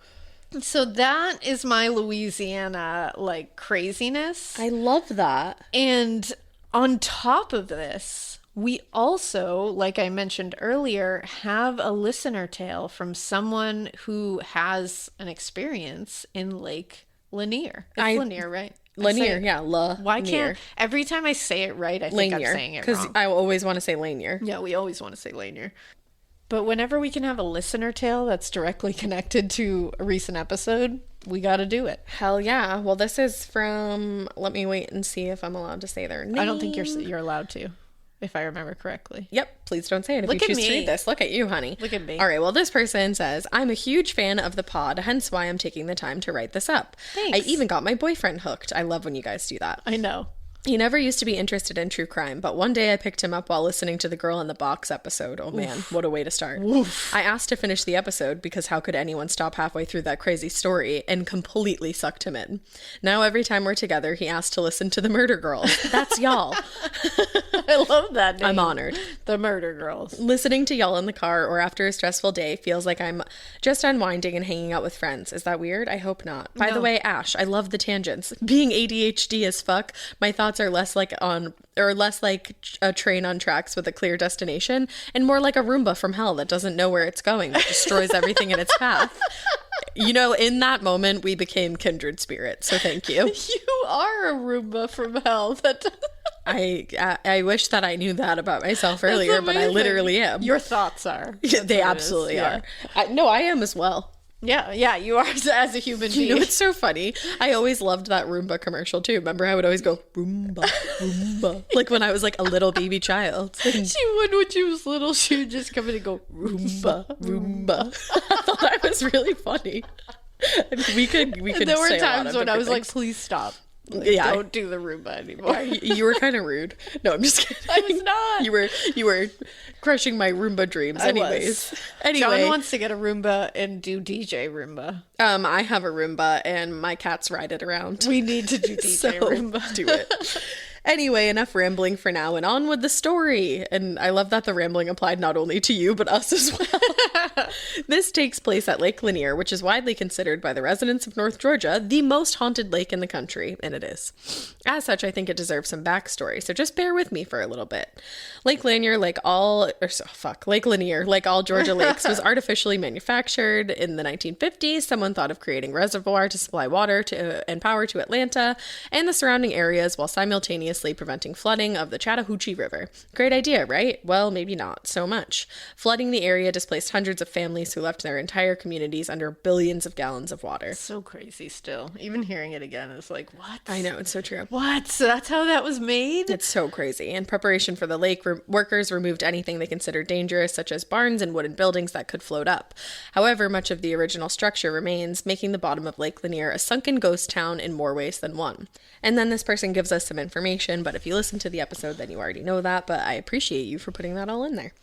So that is my Louisiana, like, craziness. I love that. And on top of this, we also, like I mentioned earlier, have a listener tale from someone who has an experience in Lake Lanier. It's Lanier, right? Lanier, yeah. Why can't every time I say it right, I think Lanier, I'm saying it wrong. Because I always want to say Lanier. Yeah, we always want to say Lanier. But whenever we can have a listener tale that's directly connected to a recent episode, we got to do it. Hell yeah. Well, this is from, let me wait and see if I'm allowed to say their name. I don't think you're allowed to, if I remember correctly. Yep. Please don't say it if you choose to read this. Look at you, honey. Look at me. All right. Well, this person says, I'm a huge fan of the pod, hence why I'm taking the time to write this up. Thanks. I even got my boyfriend hooked. I love when you guys do that. I know. He never used to be interested in true crime, but one day I picked him up while listening to the Girl in the Box episode. Oh man, what a way to start. Oof. I asked to finish the episode because how could anyone stop halfway through that crazy story, and completely sucked him in. Now every time we're together, he asks to listen to the Murder Girls. That's y'all. I love that name. I'm honored. The Murder Girls. Listening to y'all in the car or after a stressful day feels like I'm just unwinding and hanging out with friends. Is that weird? I hope not. By the way, Ash, I love the tangents. Being ADHD as fuck, my thoughts are less like a train on tracks with a clear destination and more like a Roomba from hell that doesn't know where it's going, that destroys everything in its path. You know, in that moment, we became kindred spirits. So thank you. You are a Roomba from hell. I wish that I knew that about myself earlier, but I literally am. Your thoughts are. They absolutely are. No, I am as well. Yeah, you are as a human being. You know, it's so funny. I always loved that Roomba commercial too. Remember, I would always go, Roomba, Roomba. Like when I was like a little baby child. She would, when she was little, she would just come in and go, Roomba, Roomba. I thought that was really funny. I mean, we could there were times when I was like, please stop. Like, don't do the Roomba anymore. You were kind of rude. No, I'm just kidding. I was not. You were crushing my Roomba dreams. Anyways. Anyway. John wants to get a Roomba and do DJ Roomba. I have a Roomba and my cats ride it around. We need to do DJ Roomba. Do it. Anyway, enough rambling for now, and on with the story. And I love that the rambling applied not only to you, but us as well. This takes place at Lake Lanier, which is widely considered by the residents of North Georgia the most haunted lake in the country, and it is. As such, I think it deserves some backstory, so just bear with me for a little bit. Lake Lanier, like all Georgia lakes, was artificially manufactured in the 1950s. Someone thought of creating a reservoir to supply water and power to Atlanta and the surrounding areas while simultaneously preventing flooding of the Chattahoochee River. Great idea, right? Well, maybe not so much. Flooding the area displaced hundreds of families who left their entire communities under billions of gallons of water. So crazy still. Even hearing it again is like, what? I know, it's so true. What? So that's how that was made? It's so crazy. In preparation for the lake, workers removed anything they considered dangerous, such as barns and wooden buildings that could float up. However, much of the original structure remains, making the bottom of Lake Lanier a sunken ghost town in more ways than one. And then this person gives us some information, but if you listen to the episode, then you already know that, but I appreciate you for putting that all in there.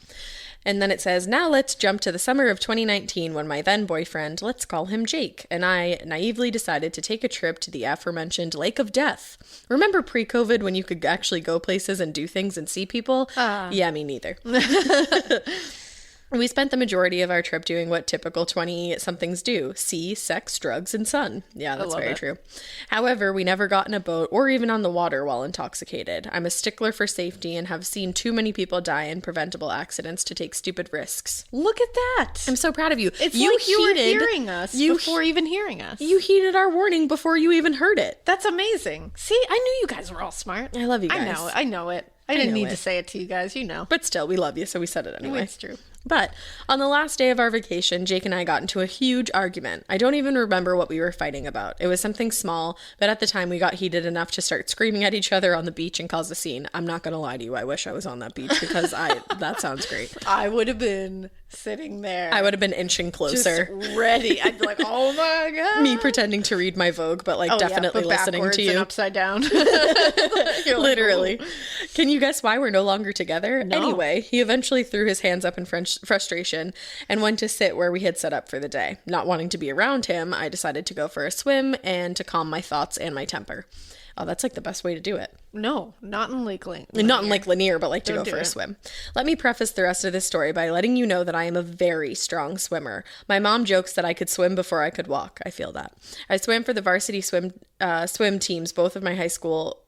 And then it says, now let's jump to the summer of 2019 when my then boyfriend, let's call him Jake, and I naively decided to take a trip to the aforementioned Lake of Death. Remember pre-COVID when you could actually go places and do things and see people? Yeah, me neither. We spent the majority of our trip doing what typical 20-somethings do. See, sex, drugs, and sun. Yeah, that's very true. However, we never got in a boat or even on the water while intoxicated. I'm a stickler for safety and have seen too many people die in preventable accidents to take stupid risks. Look at that. I'm so proud of you. It's like you were hearing us before even hearing us. You heeded our warning before you even heard it. That's amazing. See, I knew you guys were all smart. I love you guys. I know it. I didn't need to say it to you guys, you know. But still, we love you, so we said it anyway. It's true. But on the last day of our vacation, Jake and I got into a huge argument. I don't even remember what we were fighting about. It was something small, but at the time we got heated enough to start screaming at each other on the beach and cause a scene. I'm not going to lie to you. I wish I was on that beach because that sounds great. I would have been sitting there. I would have been inching closer. Just ready. I'd be like, oh my God. Me pretending to read my Vogue, but definitely listening to you. And upside down. Literally. Can you guess why we're no longer together? No. Anyway, he eventually threw his hands up in frustration and went to sit where we had set up for the day. Not wanting to be around him, I decided to go for a swim and to calm my thoughts and my temper. Oh, that's like the best way to do it. No, not in Lake Lanier. Not in Lake Lanier, but like to Don't go for do a it. swim. Let me preface the rest of this story by letting you know that I am a very strong swimmer. My mom jokes that I could swim before I could walk. I feel that. I swam for the varsity swim teams, both of my high school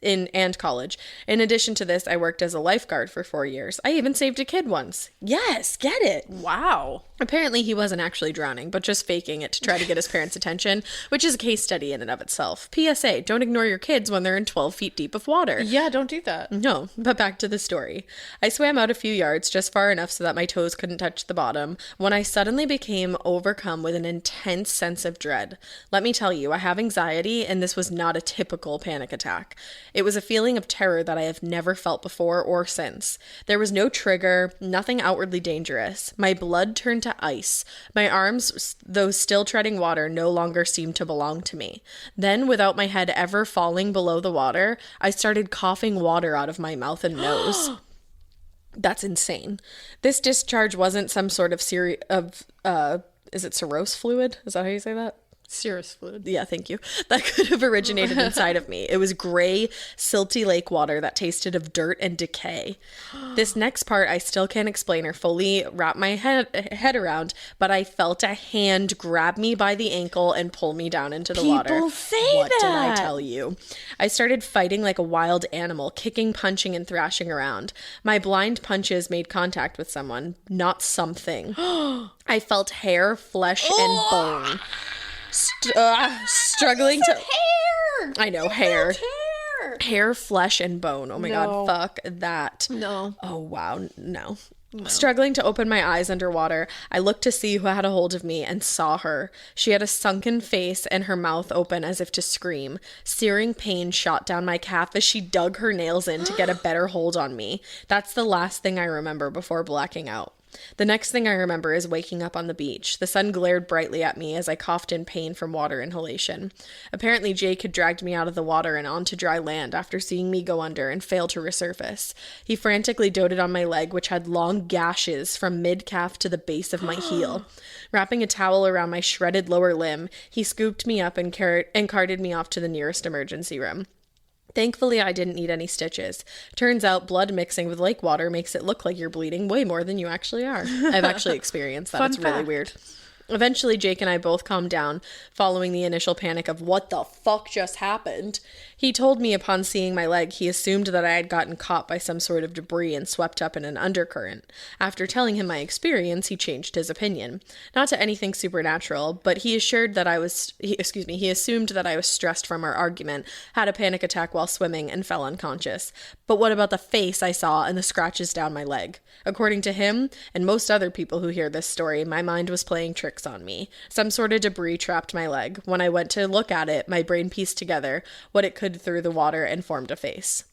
and college. In addition to this, I worked as a lifeguard for 4 years. I even saved a kid once. Yes, get it. Wow. Apparently he wasn't actually drowning, but just faking it to try to get his parents' attention, which is a case study in and of itself. PSA, don't ignore your kids when they're in 12 feet deep of water. Yeah, don't do that. No, but back to the story. I swam out a few yards, just far enough so that my toes couldn't touch the bottom, when I suddenly became overcome with an intense sense of dread. Let me tell you, I have anxiety, and this was not a typical panic attack. It was a feeling of terror that I have never felt before or since. There was no trigger, nothing outwardly dangerous. My blood turned to ice. My arms, though still treading water, no longer seemed to belong to me. Then, without my head ever falling below the water, I started coughing water out of my mouth and nose. That's insane. This discharge wasn't some sort of is it Sirois fluid? Is that how you say that? Cirrus fluid. Yeah, thank you. That could have originated inside of me. It was gray, silty lake water that tasted of dirt and decay. This next part I still can't explain or fully wrap my head around, but I felt a hand grab me by the ankle and pull me down into the water. People say what that. Did I tell you? I started fighting like a wild animal, kicking, punching, and thrashing around. My blind punches made contact with someone, not something. I felt hair, flesh, and bone. Struggling to hair. I know, hair. Hair. Flesh, and bone. Oh my God, fuck that. No. Oh wow, no. Struggling to open my eyes underwater, I looked to see who had a hold of me and saw her. She had a sunken face and her mouth open as if to scream. Searing pain shot down my calf as she dug her nails in to get a better hold on me. That's the last thing I remember before blacking out. The next thing I remember is waking up on the beach. The sun glared brightly at me as I coughed in pain from water inhalation. Apparently, Jake had dragged me out of the water and onto dry land after seeing me go under and fail to resurface. He frantically doted on my leg, which had long gashes from mid-calf to the base of my heel. Wrapping a towel around my shredded lower limb, he scooped me up and carted me off to the nearest emergency room. Thankfully, I didn't need any stitches. Turns out blood mixing with lake water makes it look like you're bleeding way more than you actually are. I've actually experienced that. It's really weird. Eventually, Jake and I both calmed down following the initial panic of what the fuck just happened. He told me upon seeing my leg, he assumed that I had gotten caught by some sort of debris and swept up in an undercurrent. After telling him my experience, he changed his opinion. Not to anything supernatural, but he assumed that I was stressed from our argument, had a panic attack while swimming, and fell unconscious. But what about the face I saw and the scratches down my leg? According to him, and most other people who hear this story, my mind was playing tricks on me. Some sort of debris trapped my leg. When I went to look at it, my brain pieced together what it could through the water and formed a face.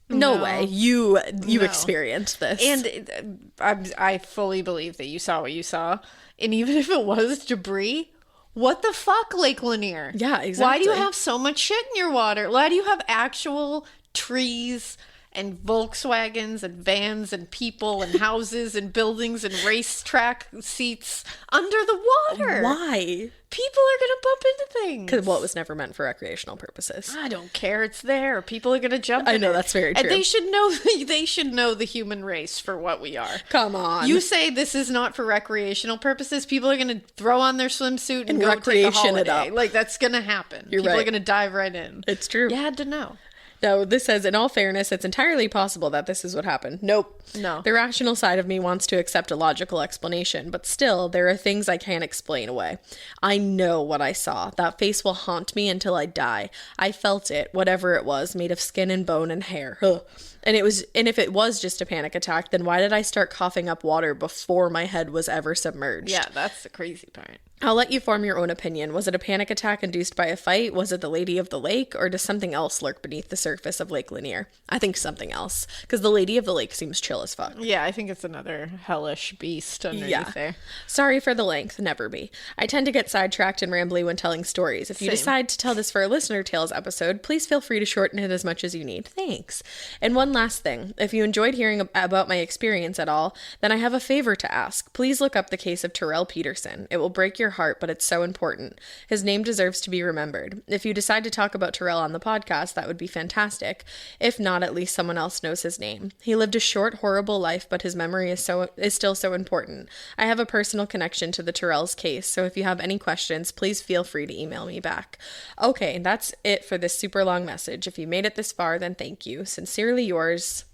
No way. You experienced this. And I fully believe that you saw what you saw. And even if it was debris, what the fuck, Lake Lanier? Yeah, exactly. Why do you have so much shit in your water? Why do you have actual trees and Volkswagens and vans and people and houses and buildings and racetrack seats under the water? Why? People are going to bump into things. Because it was never meant for recreational purposes. I don't care. It's there. People are going to jump in. I know, that's very true. And they should know. They should know the human race for what we are. Come on. You say this is not for recreational purposes. People are going to throw on their swimsuit and go take a holiday. Like, that's going to happen. People are going to dive right in. It's true. You had to know. No, this says, in all fairness, it's entirely possible that this is what happened. Nope. No. The rational side of me wants to accept a logical explanation, but still, there are things I can't explain away. I know what I saw. That face will haunt me until I die. I felt it, whatever it was, made of skin and bone and hair. Ugh. And if it was just a panic attack, then why did I start coughing up water before my head was ever submerged? Yeah, that's the crazy part. I'll let you form your own opinion. Was it a panic attack induced by a fight? Was it the Lady of the Lake? Or does something else lurk beneath the surface of Lake Lanier? I think something else. Because the Lady of the Lake seems chill as fuck. Yeah, I think it's another hellish beast underneath there. Sorry for the length. Never be. I tend to get sidetracked and rambly when telling stories. If you decide to tell this for a Listener Tales episode, please feel free to shorten it as much as you need. Thanks. And one last thing. If you enjoyed hearing about my experience at all, then I have a favor to ask. Please look up the case of Terrell Peterson. It will break your heart, but it's so important. His name deserves to be remembered. If you decide to talk about Terrell on the podcast, that would be fantastic. If not, at least someone else knows his name. He lived a short, horrible life, but his memory is still so important. I have a personal connection to the Terrell's case, so if you have any questions, please feel free to email me back. Okay, that's it for this super long message. If you made it this far, then thank you. Sincerely yours,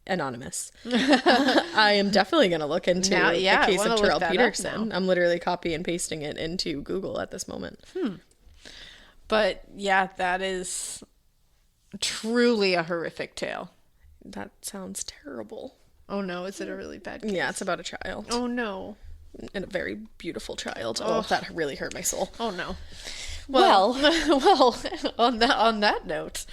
Anonymous. I am definitely going to look into the case of Terrell Peterson. I'm literally copy and pasting it into Google at this moment. But yeah, that is truly a horrific tale. That sounds terrible. Oh no, is it a really bad case? Yeah, it's about a child. Oh no. And a very beautiful child. Oh, that really hurt my soul. Oh no. Well, on that note,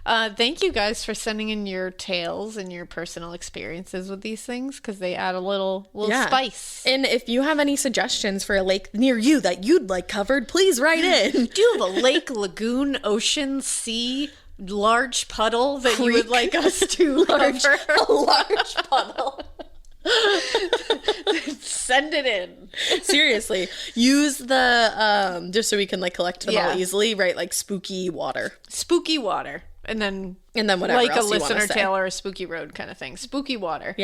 thank you guys for sending in your tales and your personal experiences with these things, because they add a little spice. And if you have any suggestions for a lake near you that you'd like covered, please write in. Do you have a lake, lagoon, ocean, sea, large puddle that you would like us to cover? A large puddle. Send it in. Seriously, use the just so we can like collect them all easily, right? Like spooky water, and then whatever like else a listener tale or a spooky road kind of thing. Spooky water,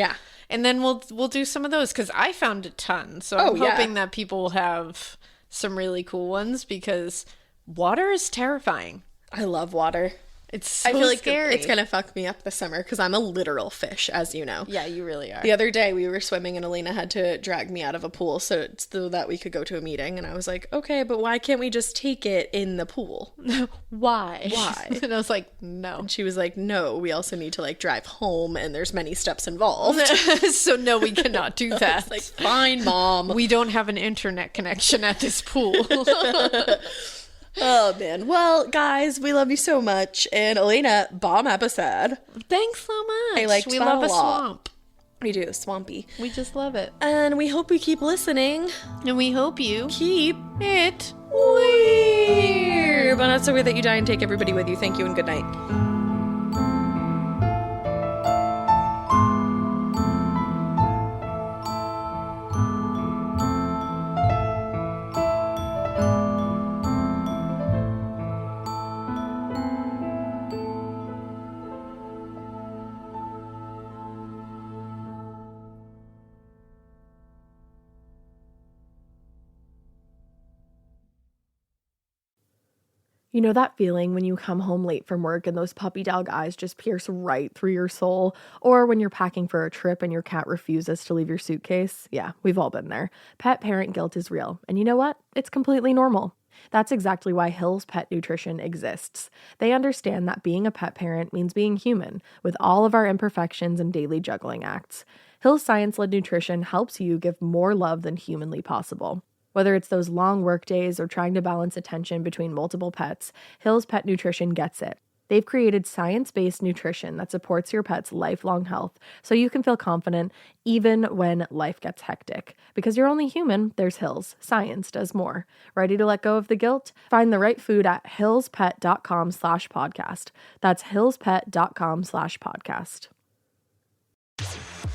and then we'll do some of those, because I found a ton, so I'm hoping that people will have some really cool ones, because water is terrifying. I love water. It's so I feel like scary. It's gonna fuck me up this summer, because I'm a literal fish, as you know. Yeah, you really are. The other day we were swimming and Alaina had to drag me out of a pool so that we could go to a meeting, and I was like, okay, but why can't we just take it in the pool? Why? And I was like, no. And she was like, no, we also need to like drive home, and there's many steps involved. So no, we cannot do that. I was like, fine, Mom. We don't have an internet connection at this pool. Oh man. Well, guys, we love you so much. And Alaina, bomb episode. Thanks so much. I liked we that love a a lot. swamp. We do, swampy. We just love it. And we hope you keep listening. And we hope you Keep it weird. But not so weird that you die and take everybody with you. Thank you and good night. You know that feeling when you come home late from work and those puppy dog eyes just pierce right through your soul? Or when you're packing for a trip and your cat refuses to leave your suitcase? Yeah, we've all been there. Pet parent guilt is real. And you know what? It's completely normal. That's exactly why Hill's Pet Nutrition exists. They understand that being a pet parent means being human, with all of our imperfections and daily juggling acts. Hill's science-led nutrition helps you give more love than humanly possible. Whether it's those long work days or trying to balance attention between multiple pets, Hill's Pet Nutrition gets it. They've created science-based nutrition that supports your pet's lifelong health so you can feel confident even when life gets hectic. Because you're only human, there's Hill's. Science does more. Ready to let go of the guilt? Find the right food at hillspet.com/podcast. That's hillspet.com/podcast.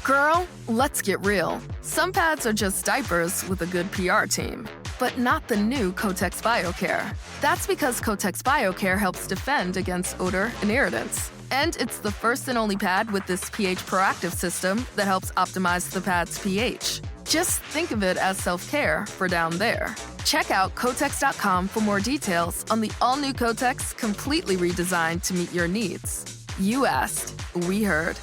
Girl, let's get real. Some pads are just diapers with a good PR team, but not the new Kotex BioCare. That's because Kotex BioCare helps defend against odor and irritants. And it's the first and only pad with this pH proactive system that helps optimize the pad's pH. Just think of it as self-care for down there. Check out Kotex.com for more details on the all-new Kotex, completely redesigned to meet your needs. You asked, we heard.